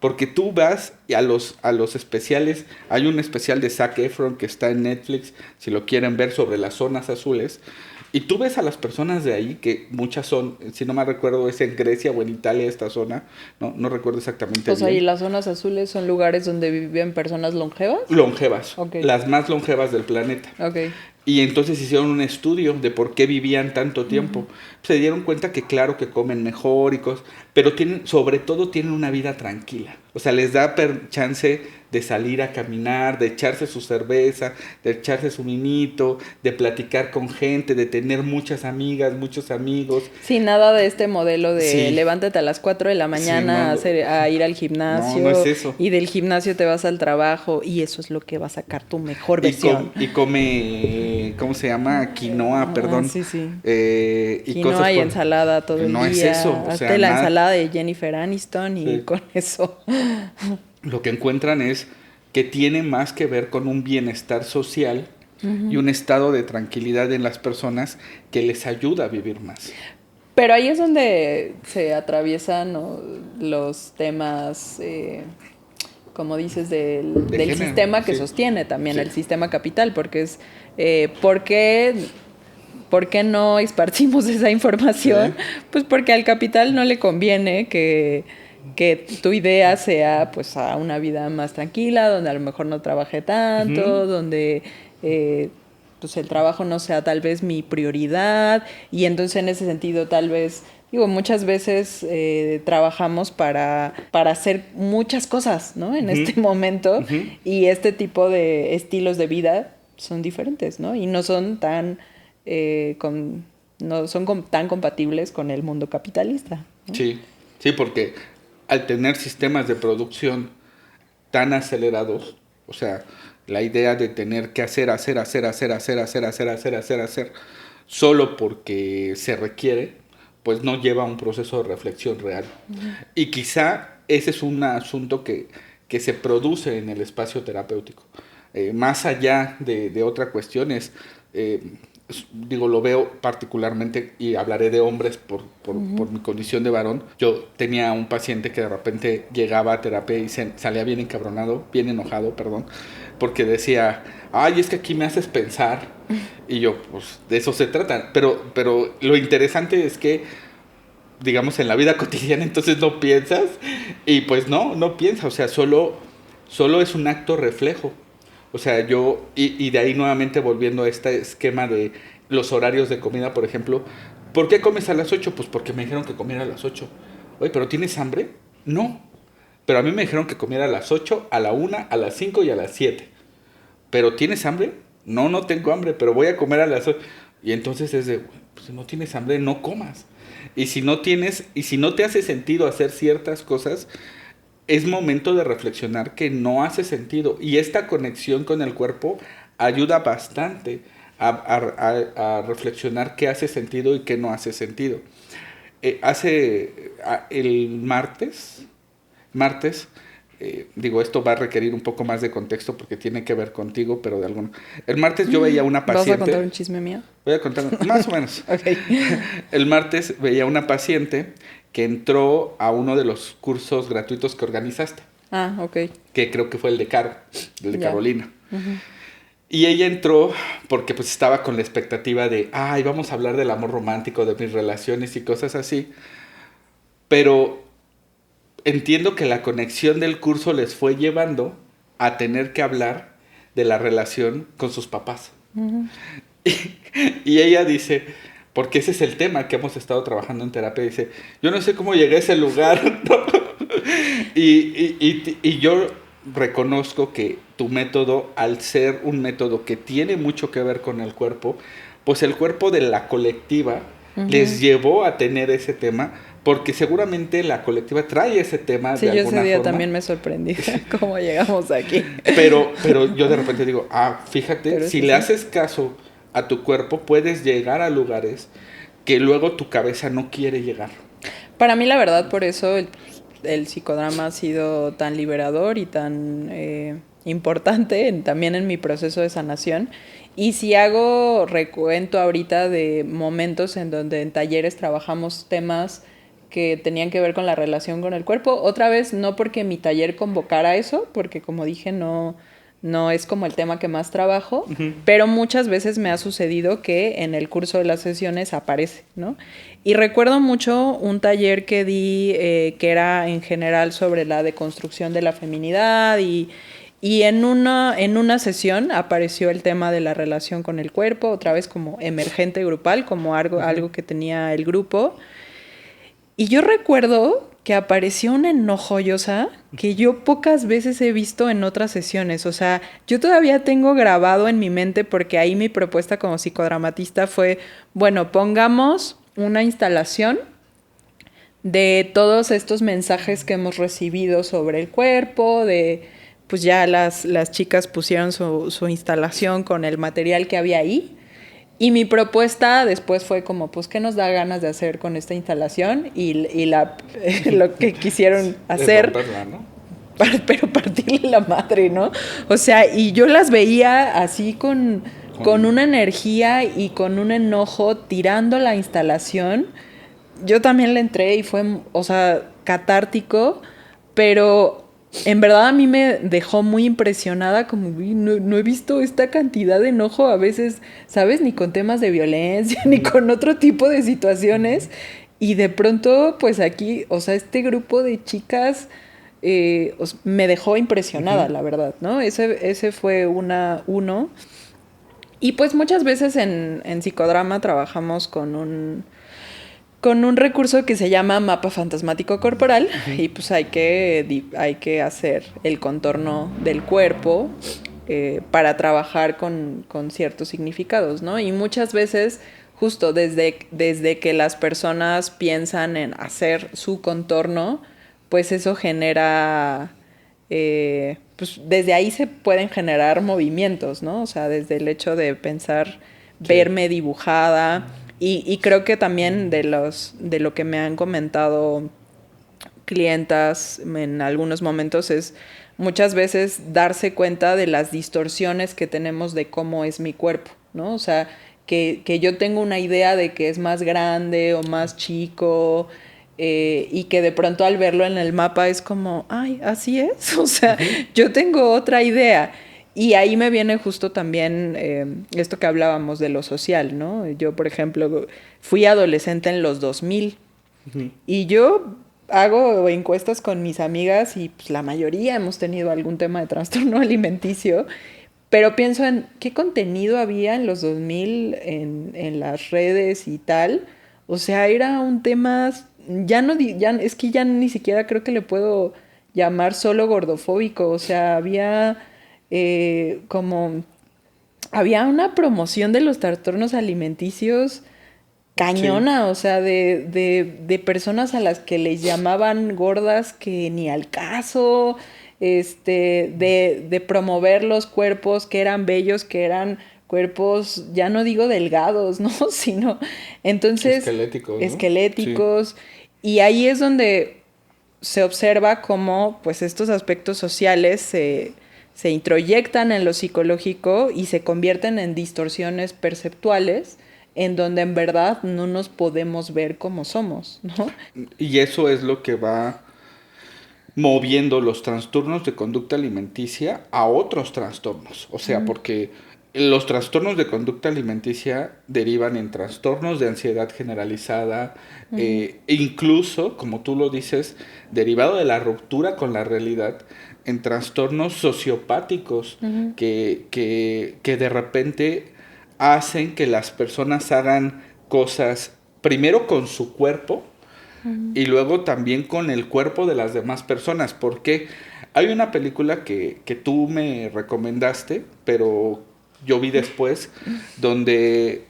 Porque tú vas a los especiales, hay un especial de Zac Efron que está en Netflix, si lo quieren ver, sobre las zonas azules, y tú ves a las personas de ahí, que muchas son, si no me recuerdo, es en Grecia o en Italia esta zona, no recuerdo exactamente O sea, bien. ¿y las zonas azules son lugares donde viven personas longevas? Longevas, Ok. las más longevas del planeta. Ok. Y entonces hicieron un estudio de por qué vivían tanto tiempo. Se dieron cuenta que claro que comen mejor y cosas, pero sobre todo tienen una vida tranquila. O sea, les da chance de salir a caminar, de echarse su cerveza, de echarse su vinito, de platicar con gente, de tener muchas amigas, muchos amigos. Sin nada de este modelo de Sí. Levántate a las 4 de la mañana Sí, no, a ir al gimnasio. no es eso. Y del gimnasio te vas al trabajo y eso es lo que va a sacar tu mejor versión. Y come, ¿cómo se llama? Quinoa, perdón. Sí, sí. Y Quinoa cosas y ensalada todo el no día. es eso. O Hazte sea, la ensalada de Jennifer Aniston y Sí. con eso. Lo que encuentran es que tiene más que ver con un bienestar social y un estado de tranquilidad en las personas que les ayuda a vivir más. Pero ahí es donde se atraviesan los temas, como dices, del género, sistema que sí. sostiene también Sí. el sistema capital, porque es, ¿por qué no esparcimos esa información? Sí. Pues porque al capital no le conviene que tu idea sea pues a una vida más tranquila, donde a lo mejor no trabaje tanto, donde pues el trabajo no sea tal vez mi prioridad, y entonces en ese sentido tal vez, digo, muchas veces trabajamos para hacer muchas cosas, ¿no? En este momento, y este tipo de estilos de vida son diferentes, ¿no? Y no son tan tan compatibles con el mundo capitalista, ¿no? Sí, sí, porque al tener sistemas de producción tan acelerados, o sea, la idea de tener que hacer, solo porque se requiere, pues no lleva a un proceso de reflexión real. Y quizá ese es un asunto que se produce en el espacio terapéutico. Más allá de otra cuestión es, digo, lo veo particularmente, y hablaré de hombres por mi condición de varón. Yo tenía un paciente que de repente llegaba a terapia y salía bien encabronado, bien enojado, perdón, porque decía, ay, es que aquí me haces pensar. Y yo, pues de eso se trata. Pero lo interesante es que, digamos, en la vida cotidiana entonces no piensas, y pues no piensas, o sea, solo es un acto reflejo. O sea, y de ahí nuevamente volviendo a este esquema de los horarios de comida, por ejemplo, ¿por qué comes a las 8? Pues porque me dijeron que comiera a las 8. Oye, ¿pero tienes hambre? No. Pero a mí me dijeron que comiera a las 8, a la 1, a las 5 y a las 7. ¿Pero tienes hambre? No tengo hambre, pero voy a comer a las 8. Y entonces es de, pues si no tienes hambre, no comas. Y si no te hace sentido hacer ciertas cosas, es momento de reflexionar que no hace sentido. Y esta conexión con el cuerpo ayuda bastante a reflexionar qué hace sentido y qué no hace sentido. El martes, digo, esto va a requerir un poco más de contexto porque tiene que ver contigo, pero de alguna... El martes yo veía una paciente... ¿Vas a contar un chisme mío? Voy a contar más o menos. Okay. El martes veía una paciente que entró a uno de los cursos gratuitos que organizaste. Ah, ok. Que creo que fue el de Caro, el de Carolina. Uh-huh. Y ella entró porque pues estaba con la expectativa de, ay, vamos a hablar del amor romántico, de mis relaciones y cosas así. Pero entiendo que la conexión del curso les fue llevando a tener que hablar de la relación con sus papás. Uh-huh. Y ella dice, porque ese es el tema que hemos estado trabajando en terapia, dice, yo no sé cómo llegué a ese lugar, ¿no? y yo reconozco que tu método, al ser un método que tiene mucho que ver con el cuerpo, pues el cuerpo de la colectiva les llevó a tener ese tema, porque seguramente la colectiva trae ese tema de alguna forma. Sí, yo ese día también me sorprendí cómo llegamos aquí. Pero yo de repente digo, fíjate, si le haces caso a tu cuerpo, puedes llegar a lugares que luego tu cabeza no quiere llegar. Para mí, la verdad, por eso el psicodrama ha sido tan liberador y tan importante también en mi proceso de sanación. Y si hago recuento ahorita de momentos en donde en talleres trabajamos temas que tenían que ver con la relación con el cuerpo, otra vez no porque mi taller convocara eso, porque como dije no es como el tema que más trabajo, pero muchas veces me ha sucedido que en el curso de las sesiones aparece, ¿no? Y recuerdo mucho un taller que di que era en general sobre la deconstrucción de la feminidad y en una sesión apareció el tema de la relación con el cuerpo, otra vez como emergente grupal, como algo que tenía el grupo. Y yo recuerdo que apareció un enojo, Yosa, que yo pocas veces he visto en otras sesiones. O sea, yo todavía tengo grabado en mi mente, porque ahí mi propuesta como psicodramatista fue, bueno, pongamos una instalación de todos estos mensajes que hemos recibido sobre el cuerpo, pues ya las chicas pusieron su instalación con el material que había ahí. Y mi propuesta después fue como, pues, ¿qué nos da ganas de hacer con esta instalación? Y lo que quisieron hacer, romperla, ¿no? Pero partirle la madre, ¿no? O sea, y yo las veía así con una energía y con un enojo tirando la instalación. Yo también le entré y fue, o sea, catártico, pero en verdad a mí me dejó muy impresionada, como no he visto esta cantidad de enojo a veces, ¿sabes? Ni con temas de violencia, ni con otro tipo de situaciones. Y de pronto, pues aquí, o sea, este grupo de chicas me dejó impresionada, la verdad, ¿no? Ese fue uno. Y pues muchas veces en psicodrama trabajamos con un recurso que se llama mapa fantasmático corporal. Y pues hay que hacer el contorno del cuerpo para trabajar con ciertos significados, ¿no? Y muchas veces, justo desde que las personas piensan en hacer su contorno, pues eso genera, pues desde ahí se pueden generar movimientos, ¿no? O sea, desde el hecho de pensar, verme dibujada. Y creo que también de lo que me han comentado clientas en algunos momentos es muchas veces darse cuenta de las distorsiones que tenemos de cómo es mi cuerpo, ¿no? O sea, que yo tengo una idea de que es más grande o más chico, y que de pronto al verlo en el mapa es como, ay, así es. O sea, yo tengo otra idea. Y ahí me viene justo también esto que hablábamos de lo social, ¿no? Yo, por ejemplo, fui adolescente en los 2000 y yo hago encuestas con mis amigas y pues la mayoría hemos tenido algún tema de trastorno alimenticio, pero pienso en qué contenido había en los 2000 en las redes y tal. O sea, era un tema, es que ya ni siquiera creo que le puedo llamar solo gordofóbico. O sea, había una promoción de los trastornos alimenticios cañona, sí. O sea, de personas a las que les llamaban gordas que ni al caso, de promover los cuerpos que eran bellos, que eran cuerpos, ya no digo delgados, ¿no? Sino, entonces... Esqueléticos. Sí. Y ahí es donde se observa cómo, pues, estos aspectos sociales se introyectan en lo psicológico y se convierten en distorsiones perceptuales en donde en verdad no nos podemos ver como somos, ¿no? Y eso es lo que va moviendo los trastornos de conducta alimenticia a otros trastornos. O sea, porque los trastornos de conducta alimenticia derivan en trastornos de ansiedad generalizada, incluso, como tú lo dices, derivado de la ruptura con la realidad, en trastornos sociopáticos que de repente hacen que las personas hagan cosas primero con su cuerpo y luego también con el cuerpo de las demás personas. Porque hay una película que tú me recomendaste, pero yo vi después, donde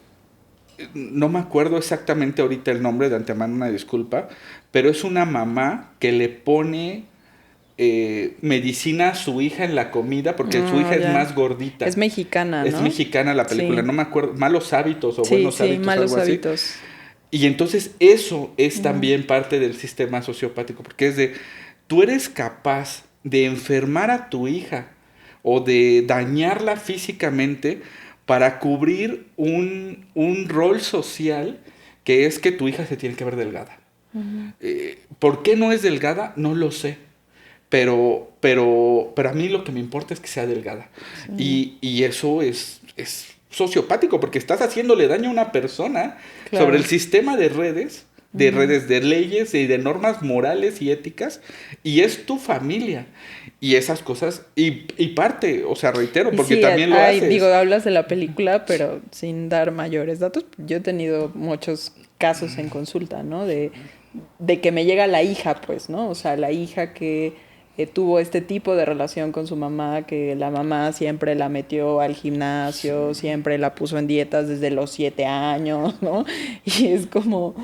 no me acuerdo exactamente ahorita el nombre, de antemano una disculpa, pero es una mamá que le pone medicina a su hija en la comida porque su hija es más gordita. Es mexicana, ¿no? Es mexicana la película, sí. No me acuerdo, Malos Hábitos o Buenos Hábitos, Malos algo Hábitos. Así. Y entonces eso es también parte del sistema sociopático, porque es de, tú eres capaz de enfermar a tu hija o de dañarla físicamente para cubrir un rol social que es que tu hija se tiene que ver delgada. ¿Por qué no es delgada? No lo sé. Pero a mí lo que me importa es que sea delgada. Y eso es sociopático, porque estás haciéndole daño a una persona sobre el sistema de redes, de leyes y de normas morales y éticas, y es tu familia. Y esas cosas, y parte, o sea, reitero, porque sí, también lo haces. Digo, hablas de la película, pero sin dar mayores datos. Yo he tenido muchos casos en consulta, ¿no? De que me llega la hija, pues, ¿no? O sea, la hija que tuvo este tipo de relación con su mamá, que la mamá siempre la metió al gimnasio, siempre la puso en dietas desde los 7 años, ¿no? Y es como,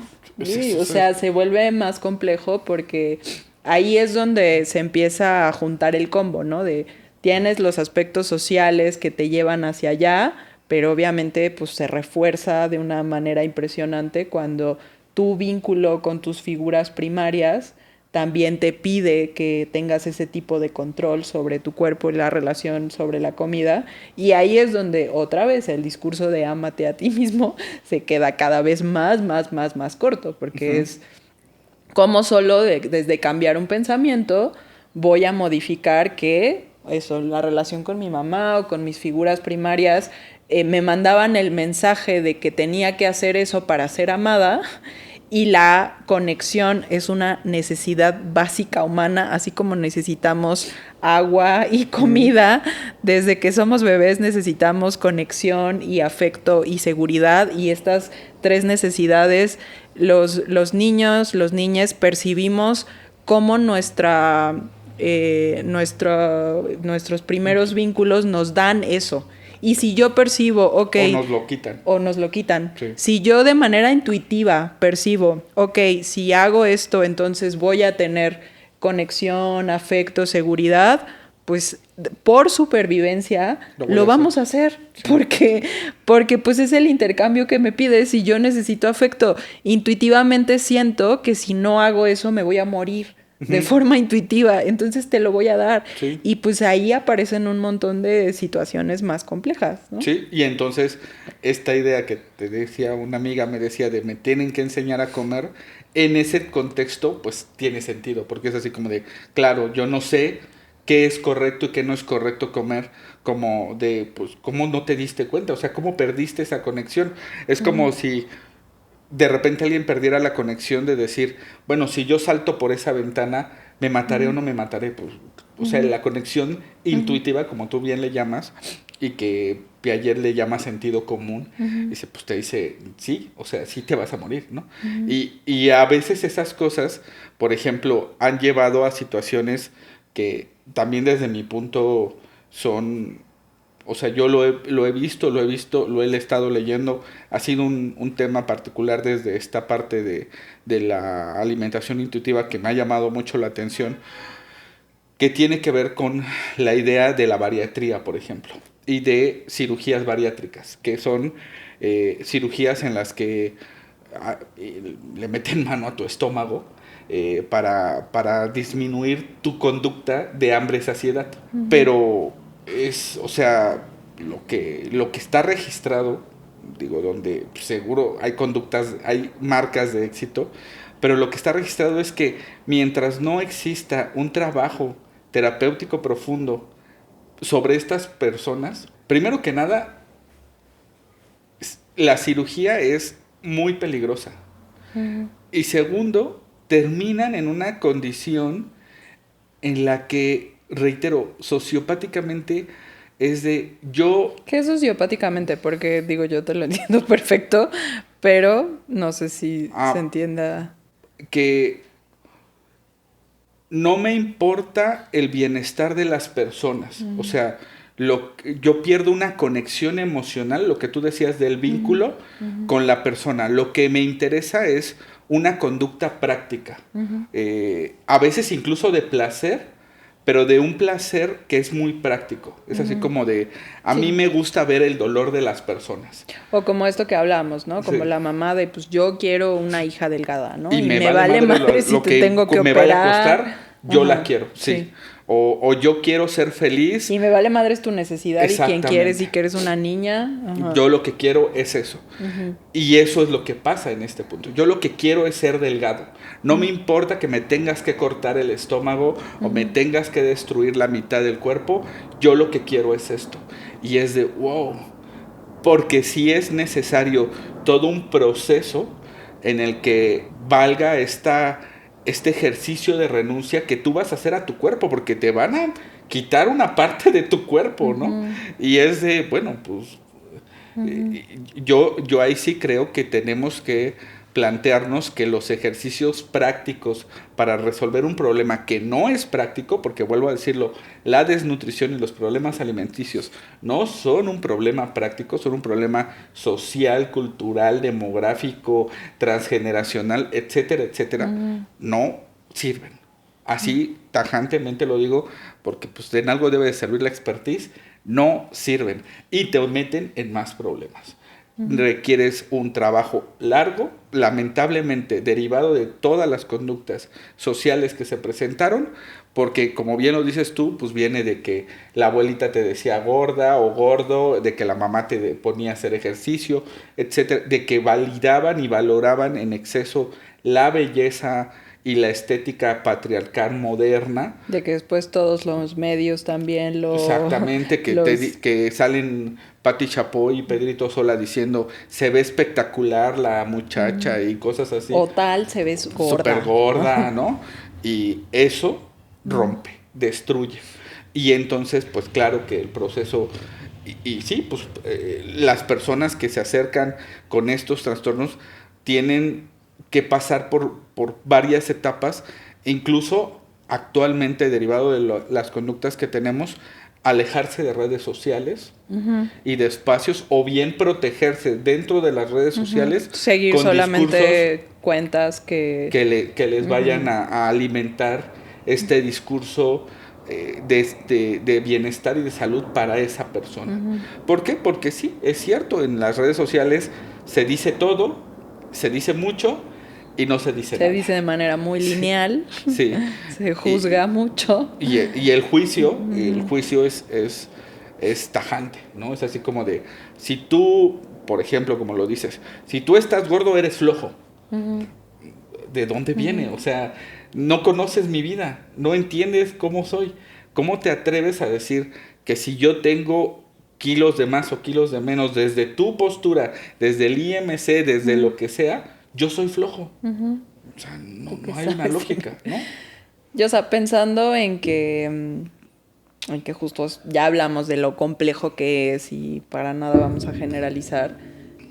sí, o sea, se vuelve más complejo porque ahí es donde se empieza a juntar el combo, ¿no? De tienes los aspectos sociales que te llevan hacia allá, pero obviamente pues se refuerza de una manera impresionante cuando tu vínculo con tus figuras primarias también te pide que tengas ese tipo de control sobre tu cuerpo y la relación sobre la comida. Y ahí es donde otra vez el discurso de ámate a ti mismo se queda cada vez más corto, porque es como solo desde cambiar un pensamiento voy a modificar que eso, la relación con mi mamá o con mis figuras primarias me mandaban el mensaje de que tenía que hacer eso para ser amada. Y la conexión es una necesidad básica humana, así como necesitamos agua y comida. Desde que somos bebés necesitamos conexión y afecto y seguridad. Y estas 3 necesidades, los niños, los niñas percibimos como nuestros primeros vínculos nos dan eso. Y si yo percibo, ok... O nos lo quitan. O nos lo quitan. Sí. Si yo de manera intuitiva percibo, ok, si hago esto, entonces voy a tener conexión, afecto, seguridad, pues por supervivencia lo vamos a hacer. Sí. Porque pues es el intercambio que me pide. Si yo necesito afecto, intuitivamente siento que si no hago eso me voy a morir. De forma intuitiva, entonces te lo voy a dar. Sí. Y pues ahí aparecen un montón de situaciones más complejas, ¿no? Sí, y entonces esta idea que te decía una amiga, me decía de me tienen que enseñar a comer, en ese contexto pues tiene sentido, porque es así como de, claro, yo no sé qué es correcto y qué no es correcto comer, como de, pues, ¿cómo no te diste cuenta? O sea, ¿cómo perdiste esa conexión? Es como si de repente alguien perdiera la conexión de decir, bueno, si yo salto por esa ventana, ¿me mataré o no me mataré? Pues, o sea, la conexión intuitiva, como tú bien le llamas, y que Piaget le llama sentido común, dice, pues te dice, sí, o sea, sí te vas a morir, ¿no? Y a veces esas cosas, por ejemplo, han llevado a situaciones que también desde mi punto son... O sea, yo lo he visto, lo he estado leyendo. Ha sido un tema particular desde esta parte de la alimentación intuitiva que me ha llamado mucho la atención, que tiene que ver con la idea de la bariatría, por ejemplo, y de cirugías bariátricas, que son cirugías en las que le meten mano a tu estómago para disminuir tu conducta de hambre-saciedad. Pero... o sea, lo que está registrado, digo, donde seguro hay conductas, hay marcas de éxito, pero lo que está registrado es que mientras no exista un trabajo terapéutico profundo sobre estas personas, primero que nada, la cirugía es muy peligrosa. Y segundo, terminan en una condición en la que, reitero, sociopáticamente es de yo... ¿Qué es sociopáticamente? Porque digo, yo te lo entiendo perfecto, pero no sé si se entienda. Que no me importa el bienestar de las personas. O sea, yo pierdo una conexión emocional, lo que tú decías del vínculo con la persona. Lo que me interesa es una conducta práctica. A veces incluso de placer, pero de un placer que es muy práctico. Es así como de, a mí me gusta ver el dolor de las personas. O como esto que hablamos, ¿no? Como Sí. la mamá de, pues yo quiero una hija delgada, ¿no? Y Y me me vale madre si lo te tengo que me operar. vaya a costar, yo la Ajá, quiero, sí. sí. O yo quiero ser feliz. Y me vale madre es tu necesidad y quien Exactamente. quieres y que eres una niña. Ajá. Yo lo que quiero es eso. Y eso es lo que pasa en este punto. Yo lo que quiero es ser delgado. No me importa que me tengas que cortar el estómago o me tengas que destruir la mitad del cuerpo. Yo lo que quiero es esto. Y es de, wow. Porque sí es necesario todo un proceso en el que valga este ejercicio de renuncia que tú vas a hacer a tu cuerpo, porque te van a quitar una parte de tu cuerpo, ¿no? Y es de, bueno, pues yo ahí sí creo que tenemos que plantearnos que los ejercicios prácticos para resolver un problema que no es práctico, porque vuelvo a decirlo, la desnutrición y los problemas alimenticios no son un problema práctico, son un problema social, cultural, demográfico, transgeneracional, etcétera, etcétera, no sirven. Así tajantemente lo digo, porque pues en algo debe de servir la expertise, no sirven y te meten en más problemas. Requieres un trabajo largo, lamentablemente derivado de todas las conductas sociales que se presentaron, porque como bien lo dices tú, pues viene de que la abuelita te decía gorda o gordo, de que la mamá te ponía a hacer ejercicio, etcétera, de que validaban y valoraban en exceso la belleza y la estética patriarcal moderna. De que después todos los medios también lo... Exactamente, que salen Pati Chapoy y Pedrito Sola diciendo se ve espectacular la muchacha y cosas así. O tal, se ve gorda. Súper gorda, ¿no? Y eso rompe, destruye. Y entonces, pues claro que el proceso... Y sí, pues las personas que se acercan con estos trastornos tienen que pasar por varias etapas, incluso actualmente derivado de las conductas que tenemos, alejarse de redes sociales y de espacios, o bien protegerse dentro de las redes sociales. Seguir con solamente cuentas que les vayan a alimentar este discurso de bienestar y de salud para esa persona. ¿Por qué? Porque sí, es cierto, en las redes sociales se dice todo, se dice mucho y no se dice nada. Se dice de manera muy lineal. Sí. Se juzga mucho. Y el juicio es tajante, ¿no? Es así como de, si tú, por ejemplo, como lo dices, si tú estás gordo, eres flojo. ¿De dónde viene? O sea, no conoces mi vida, no entiendes cómo soy. ¿Cómo te atreves a decir que si yo tengo kilos de más o kilos de menos, desde tu postura, desde el IMC, desde lo que sea, yo soy flojo? O sea, no hay una lógica, ¿no? Yo, o sea, pensando en que justo ya hablamos de lo complejo que es y para nada vamos a generalizar,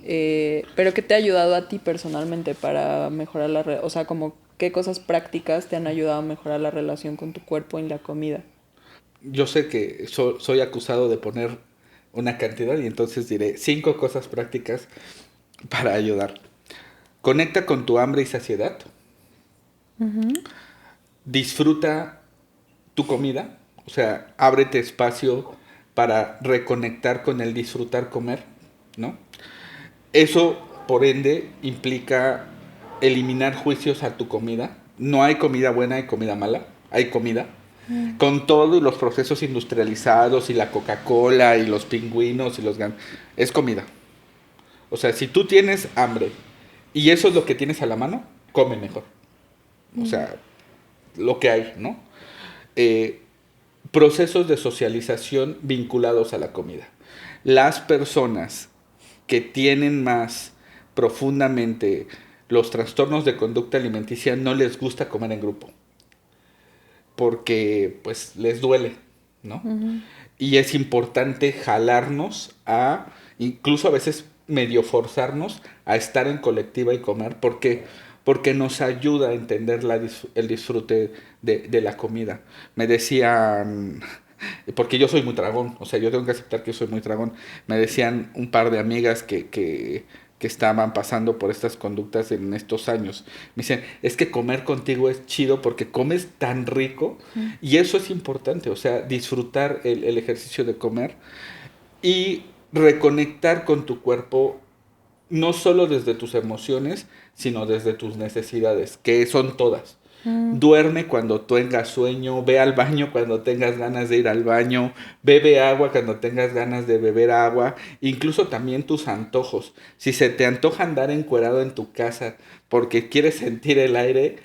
pero ¿qué te ha ayudado a ti personalmente para mejorar o sea, como qué cosas prácticas te han ayudado a mejorar la relación con tu cuerpo y la comida? Yo sé que soy acusado de poner una cantidad y entonces diré 5 cosas prácticas para ayudar. Conecta con tu hambre y saciedad. Disfruta tu comida, o sea, ábrete espacio para reconectar con el disfrutar comer, ¿no? Eso, por ende, implica eliminar juicios a tu comida. No hay comida buena, hay comida mala, hay comida. Con todos los procesos industrializados y la Coca-Cola y los pingüinos y es comida. O sea, si tú tienes hambre y eso es lo que tienes a la mano, come mejor. O sea, lo que hay, ¿no? Procesos de socialización vinculados a la comida. Las personas que tienen más profundamente los trastornos de conducta alimenticia no les gusta comer en grupo, porque pues les duele, ¿no? Y es importante jalarnos incluso a veces medio forzarnos a estar en colectiva y comer, porque nos ayuda a entender el disfrute de la comida. Me decían, porque yo soy muy tragón, o sea, yo tengo que aceptar que soy muy tragón, me decían un par de amigas que que estaban pasando por estas conductas en estos años. Me dicen, es que comer contigo es chido porque comes tan rico y eso es importante, o sea, disfrutar el ejercicio de comer y reconectar con tu cuerpo, no solo desde tus emociones, sino desde tus necesidades, que son todas. Duerme cuando tengas sueño, ve al baño cuando tengas ganas de ir al baño, bebe agua cuando tengas ganas de beber agua, incluso también tus antojos. Si se te antoja andar encuerado en tu casa porque quieres sentir el aire,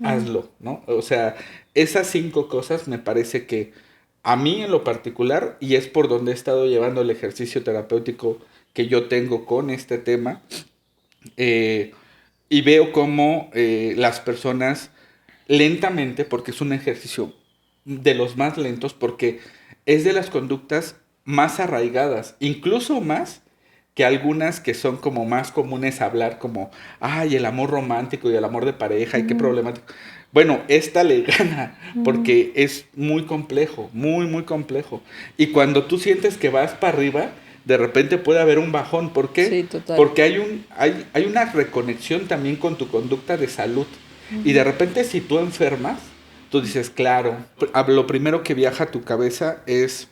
hazlo, ¿no? O sea, esas 5 cosas me parece que a mí en lo particular, y es por donde he estado llevando el ejercicio terapéutico que yo tengo con este tema, eh, y veo cómo las personas lentamente, porque es un ejercicio de los más lentos, porque es de las conductas más arraigadas, incluso más que algunas que son como más comunes hablar, como, ay, el amor romántico y el amor de pareja, y qué problemático. Bueno, esta le gana, porque es muy complejo, muy, muy complejo. Y cuando tú sientes que vas para arriba, de repente puede haber un bajón. ¿Por qué? Sí, total. Porque hay una reconexión también con tu conducta de salud. Y de repente si tú enfermas, tú dices, claro, lo primero que viaja a tu cabeza es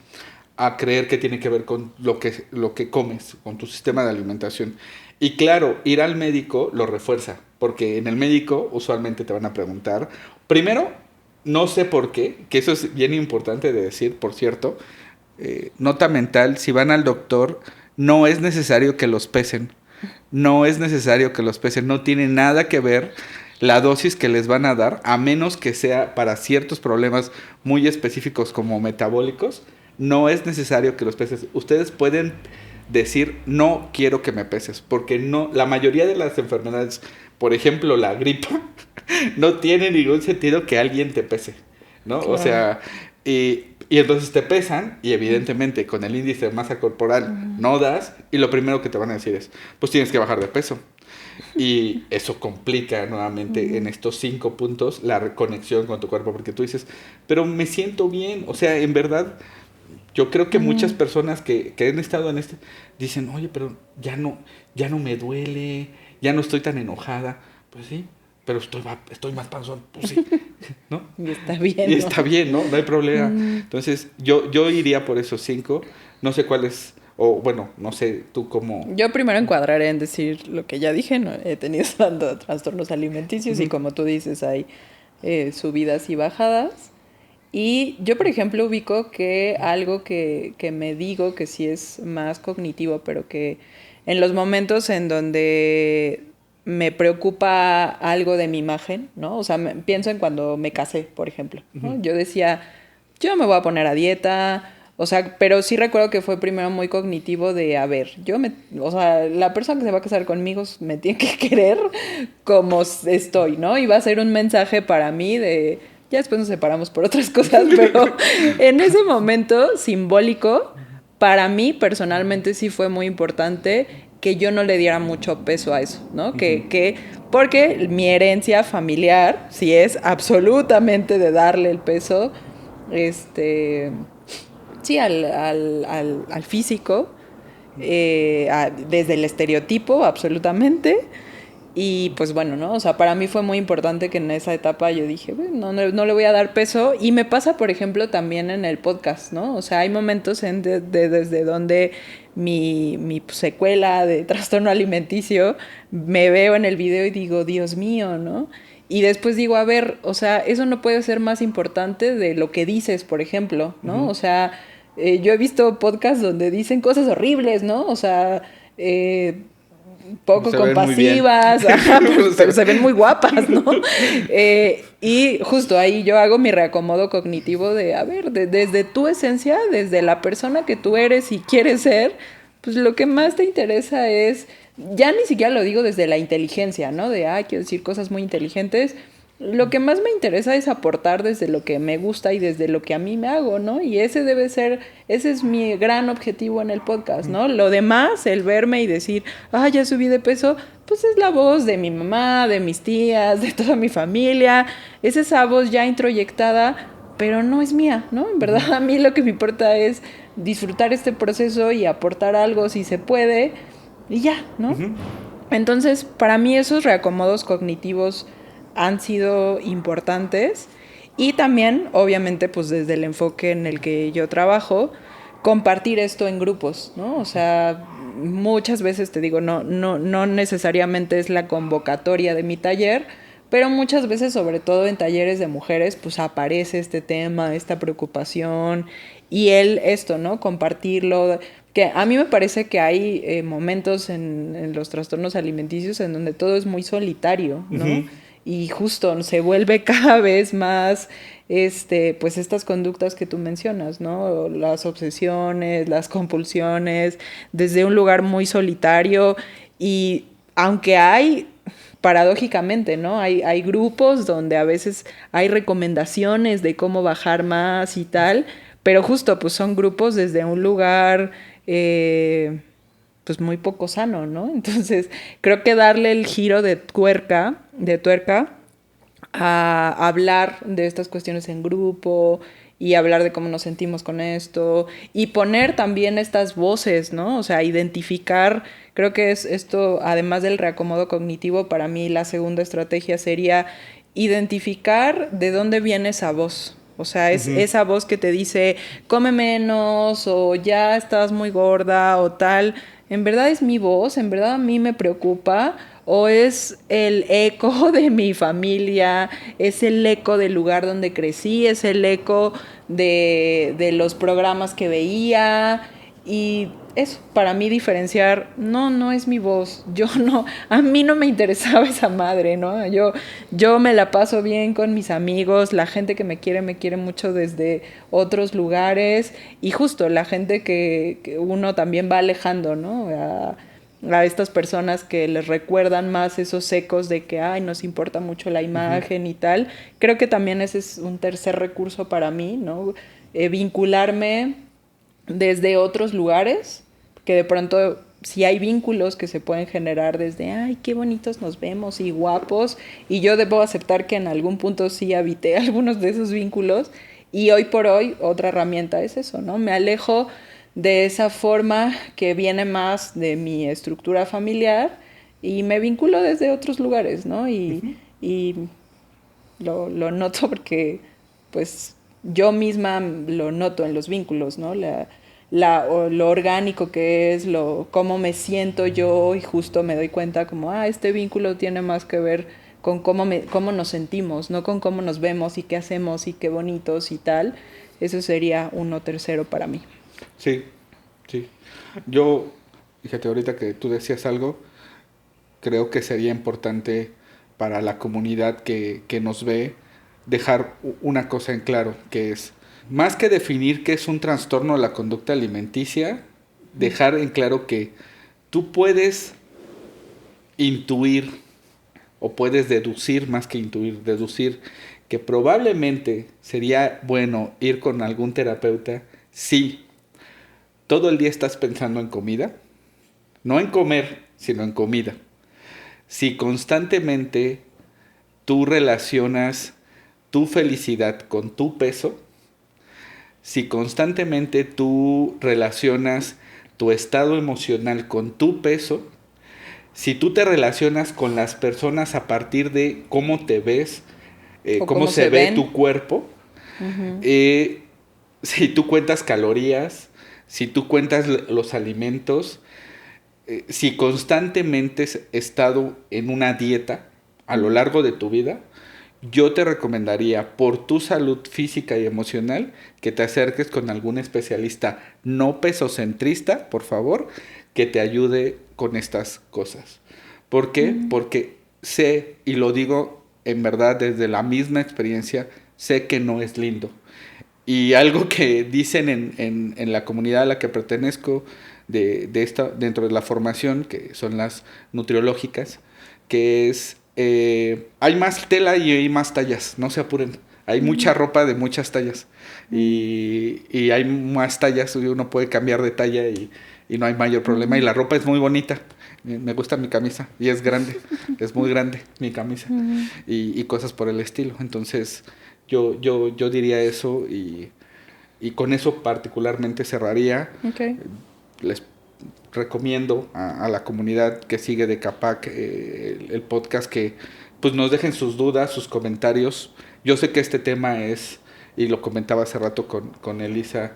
a creer que tiene que ver con lo que comes, con tu sistema de alimentación. Y claro, ir al médico lo refuerza, porque en el médico usualmente te van a preguntar, primero, no sé por qué, que eso es bien importante de decir, por cierto, nota mental, si van al doctor, no es necesario que los pesen, no es necesario que los pesen, no tiene nada que ver la dosis que les van a dar, a menos que sea para ciertos problemas muy específicos como metabólicos, no es necesario que los peses. Ustedes pueden decir, no quiero que me peses, porque no, la mayoría de las enfermedades, por ejemplo la gripa, no tiene ningún sentido que alguien te pese, ¿no? Claro. O sea, y entonces te pesan y evidentemente con el índice de masa corporal no das y lo primero que te van a decir es, pues tienes que bajar de peso. Y eso complica nuevamente en estos 5 puntos la reconexión con tu cuerpo, porque tú dices, pero me siento bien, o sea, en verdad, yo creo que muchas personas que han estado en dicen, oye, pero ya no me duele, ya no estoy tan enojada, pues sí, pero estoy más panzón, pues sí, ¿no? Y está bien, y está bien, ¿no? No hay problema. Entonces, yo iría por esos 5, no sé cuáles. O bueno, no sé, tú cómo... Yo primero encuadraré en decir lo que ya dije, ¿no? He tenido trastornos alimenticios y como tú dices, hay subidas y bajadas. Y yo, por ejemplo, ubico que algo que me digo que sí es más cognitivo, pero que en los momentos en donde me preocupa algo de mi imagen, ¿no? O sea, pienso en cuando me casé, por ejemplo, ¿no? Yo decía, yo me voy a poner a dieta... O sea, pero sí recuerdo que fue primero muy cognitivo de, a ver, o sea, la persona que se va a casar conmigo me tiene que querer como estoy, ¿no? Y va a ser un mensaje para mí de, ya después nos separamos por otras cosas, pero en ese momento simbólico, para mí personalmente sí fue muy importante que yo no le diera mucho peso a eso, ¿no? Porque mi herencia familiar sí es absolutamente de darle el peso, sí, al físico, desde el estereotipo, absolutamente. Y pues bueno, ¿no? O sea, para mí fue muy importante que en esa etapa yo dije, bueno, no le voy a dar peso. Y me pasa, por ejemplo, también en el podcast, ¿no? O sea, hay momentos desde donde mi secuela de trastorno alimenticio, me veo en el video y digo, Dios mío, ¿no? Y después digo, a ver, o sea, eso no puede ser más importante de lo que dices, por ejemplo, ¿no? O sea... yo he visto podcasts donde dicen cosas horribles, ¿no? O sea, poco compasivas, pero se ven muy guapas, ¿no? Y justo ahí yo hago mi reacomodo cognitivo de, a ver, desde tu esencia, desde la persona que tú eres y quieres ser, pues lo que más te interesa es, ya ni siquiera lo digo desde la inteligencia, ¿no? De, quiero decir cosas muy inteligentes. Lo que más me interesa es aportar desde lo que me gusta y desde lo que a mí me hago, ¿no? Y ese es mi gran objetivo en el podcast, ¿no? Lo demás, el verme y decir, ya subí de peso, pues es la voz de mi mamá, de mis tías, de toda mi familia, es esa voz ya introyectada, pero no es mía, ¿no? En verdad, a mí lo que me importa es disfrutar este proceso y aportar algo si se puede. y ya, ¿no? Entonces, para mí esos reacomodos cognitivos han sido importantes y también, obviamente, pues desde el enfoque en el que yo trabajo, compartir esto en grupos, ¿no? O sea, muchas veces te digo, no necesariamente es la convocatoria de mi taller, pero muchas veces, sobre todo en talleres de mujeres, pues aparece este tema, esta preocupación y esto, ¿no? Compartirlo. Que a mí me parece que hay momentos en los trastornos alimenticios en donde todo es muy solitario, ¿no? Y justo se vuelve cada vez más, pues estas conductas que tú mencionas, ¿no? Las obsesiones, las compulsiones, desde un lugar muy solitario y aunque hay paradójicamente, ¿no? Hay grupos donde a veces hay recomendaciones de cómo bajar más y tal, pero justo pues son grupos desde un lugar pues muy poco sano, ¿no? Entonces creo que darle el giro de tuerca a hablar de estas cuestiones en grupo y hablar de cómo nos sentimos con esto y poner también estas voces, ¿no? O sea, identificar, creo que es esto, además del reacomodo cognitivo, para mí la segunda estrategia sería identificar de dónde viene esa voz. O sea, es esa voz que te dice, come menos o ya estás muy gorda o tal. ¿En verdad es mi voz? ¿En verdad a mí me preocupa? ¿O es el eco de mi familia? ¿Es el eco del lugar donde crecí? ¿Es el eco de los programas que veía? Y eso, para mí diferenciar, no es mi voz, a mí no me interesaba esa madre, ¿no? Yo me la paso bien con mis amigos, la gente que me quiere mucho desde otros lugares y justo la gente que uno también va alejando, ¿no? A estas personas que les recuerdan más esos ecos de que, ay, nos importa mucho la imagen y tal. Creo que también ese es un tercer recurso para mí, ¿no? Vincularme desde otros lugares, que de pronto si hay vínculos que se pueden generar desde, ay, qué bonitos nos vemos y guapos, y yo debo aceptar que en algún punto sí habité algunos de esos vínculos, y hoy por hoy otra herramienta es eso, ¿no? Me alejo de esa forma que viene más de mi estructura familiar y me vinculo desde otros lugares, ¿no? Y lo noto porque, pues, yo misma lo noto en los vínculos, ¿no? Lo orgánico que es, cómo me siento yo y justo me doy cuenta como, este vínculo tiene más que ver con cómo nos sentimos, no con cómo nos vemos y qué hacemos y qué bonitos y tal. Eso sería uno tercero para mí. Sí, sí. Yo, fíjate, ahorita que tú decías algo, creo que sería importante para la comunidad que nos ve dejar una cosa en claro, que es, más que definir qué es un trastorno de la conducta alimenticia, dejar en claro que tú puedes intuir o puedes deducir, más que intuir, deducir que probablemente sería bueno ir con algún terapeuta si todo el día estás pensando en comida, no en comer, sino en comida. Si constantemente tú relacionas tu felicidad con tu peso, si constantemente tú relacionas tu estado emocional con tu peso, si tú te relacionas con las personas a partir de cómo te ves, cómo se ve tu cuerpo, si tú cuentas calorías, si tú cuentas los alimentos, si constantemente has estado en una dieta a lo largo de tu vida, yo te recomendaría por tu salud física y emocional que te acerques con algún especialista no pesocentrista, por favor, que te ayude con estas cosas. ¿Por qué? Porque sé, y lo digo en verdad desde la misma experiencia, sé que no es lindo. Y algo que dicen en la comunidad a la que pertenezco dentro de la formación, que son las nutriológicas, que es, hay más tela y hay más tallas, no se apuren. Hay mucha ropa de muchas tallas y hay más tallas, uno puede cambiar de talla y no hay mayor problema. Y la ropa es muy bonita, me gusta mi camisa y es grande, es muy grande mi camisa y cosas por el estilo. Entonces yo diría eso y con eso particularmente cerraría. Okay. Les recomiendo a la comunidad que sigue de Capac el podcast que pues nos dejen sus dudas, sus comentarios. Yo sé que este tema es, y lo comentaba hace rato con Elisa,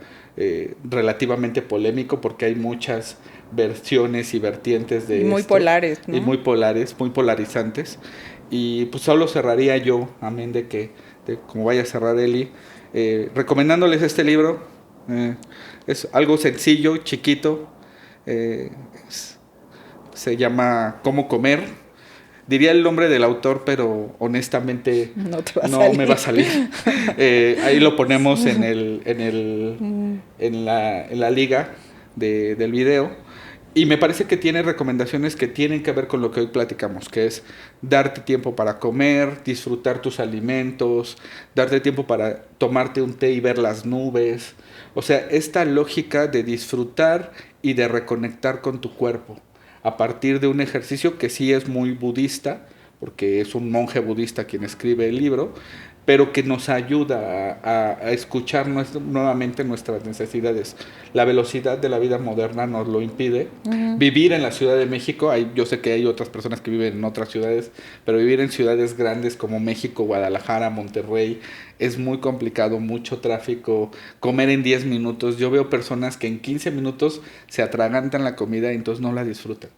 relativamente polémico porque hay muchas versiones y vertientes de muy esto, polares, ¿no? y muy polarizantes. Y pues solo cerraría yo, amén de como vaya a cerrar Eli, recomendándoles este libro. Es algo sencillo, chiquito. Se llama Cómo comer. Diría el nombre del autor, pero honestamente no me va a salir. Ahí lo ponemos en la liga del video. Y me parece que tiene recomendaciones que tienen que ver con lo que hoy platicamos, que es darte tiempo para comer, disfrutar tus alimentos, darte tiempo para tomarte un té y ver las nubes. O sea, esta lógica de disfrutar y de reconectar con tu cuerpo a partir de un ejercicio que sí es muy budista, porque es un monje budista quien escribe el libro, pero que nos ayuda a escuchar nuevamente nuestras necesidades. La velocidad de la vida moderna nos lo impide. Uh-huh. Vivir en la Ciudad de México, yo sé que hay otras personas que viven en otras ciudades, pero vivir en ciudades grandes como México, Guadalajara, Monterrey, es muy complicado, mucho tráfico, comer en 10 minutos. Yo veo personas que en 15 minutos se atragantan la comida y entonces no la disfrutan.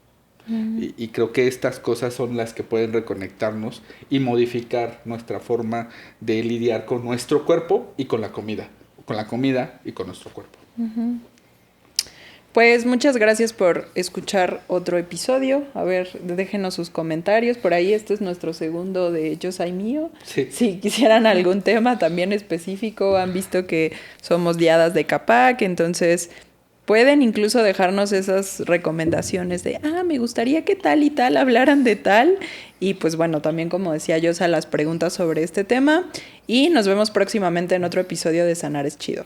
Y creo que estas cosas son las que pueden reconectarnos y modificar nuestra forma de lidiar con nuestro cuerpo y con la comida y con nuestro cuerpo. Uh-huh. Pues muchas gracias por escuchar otro episodio. A ver, déjenos sus comentarios. Por ahí este es nuestro segundo de Yo Soy Mío. Sí. Si quisieran algún tema también específico, han visto que somos diadas de Capac, entonces pueden incluso dejarnos esas recomendaciones de, me gustaría que tal y tal hablaran de tal. Y pues bueno, también como decía Yosa, las preguntas sobre este tema. Y nos vemos próximamente en otro episodio de Sanar es Chido.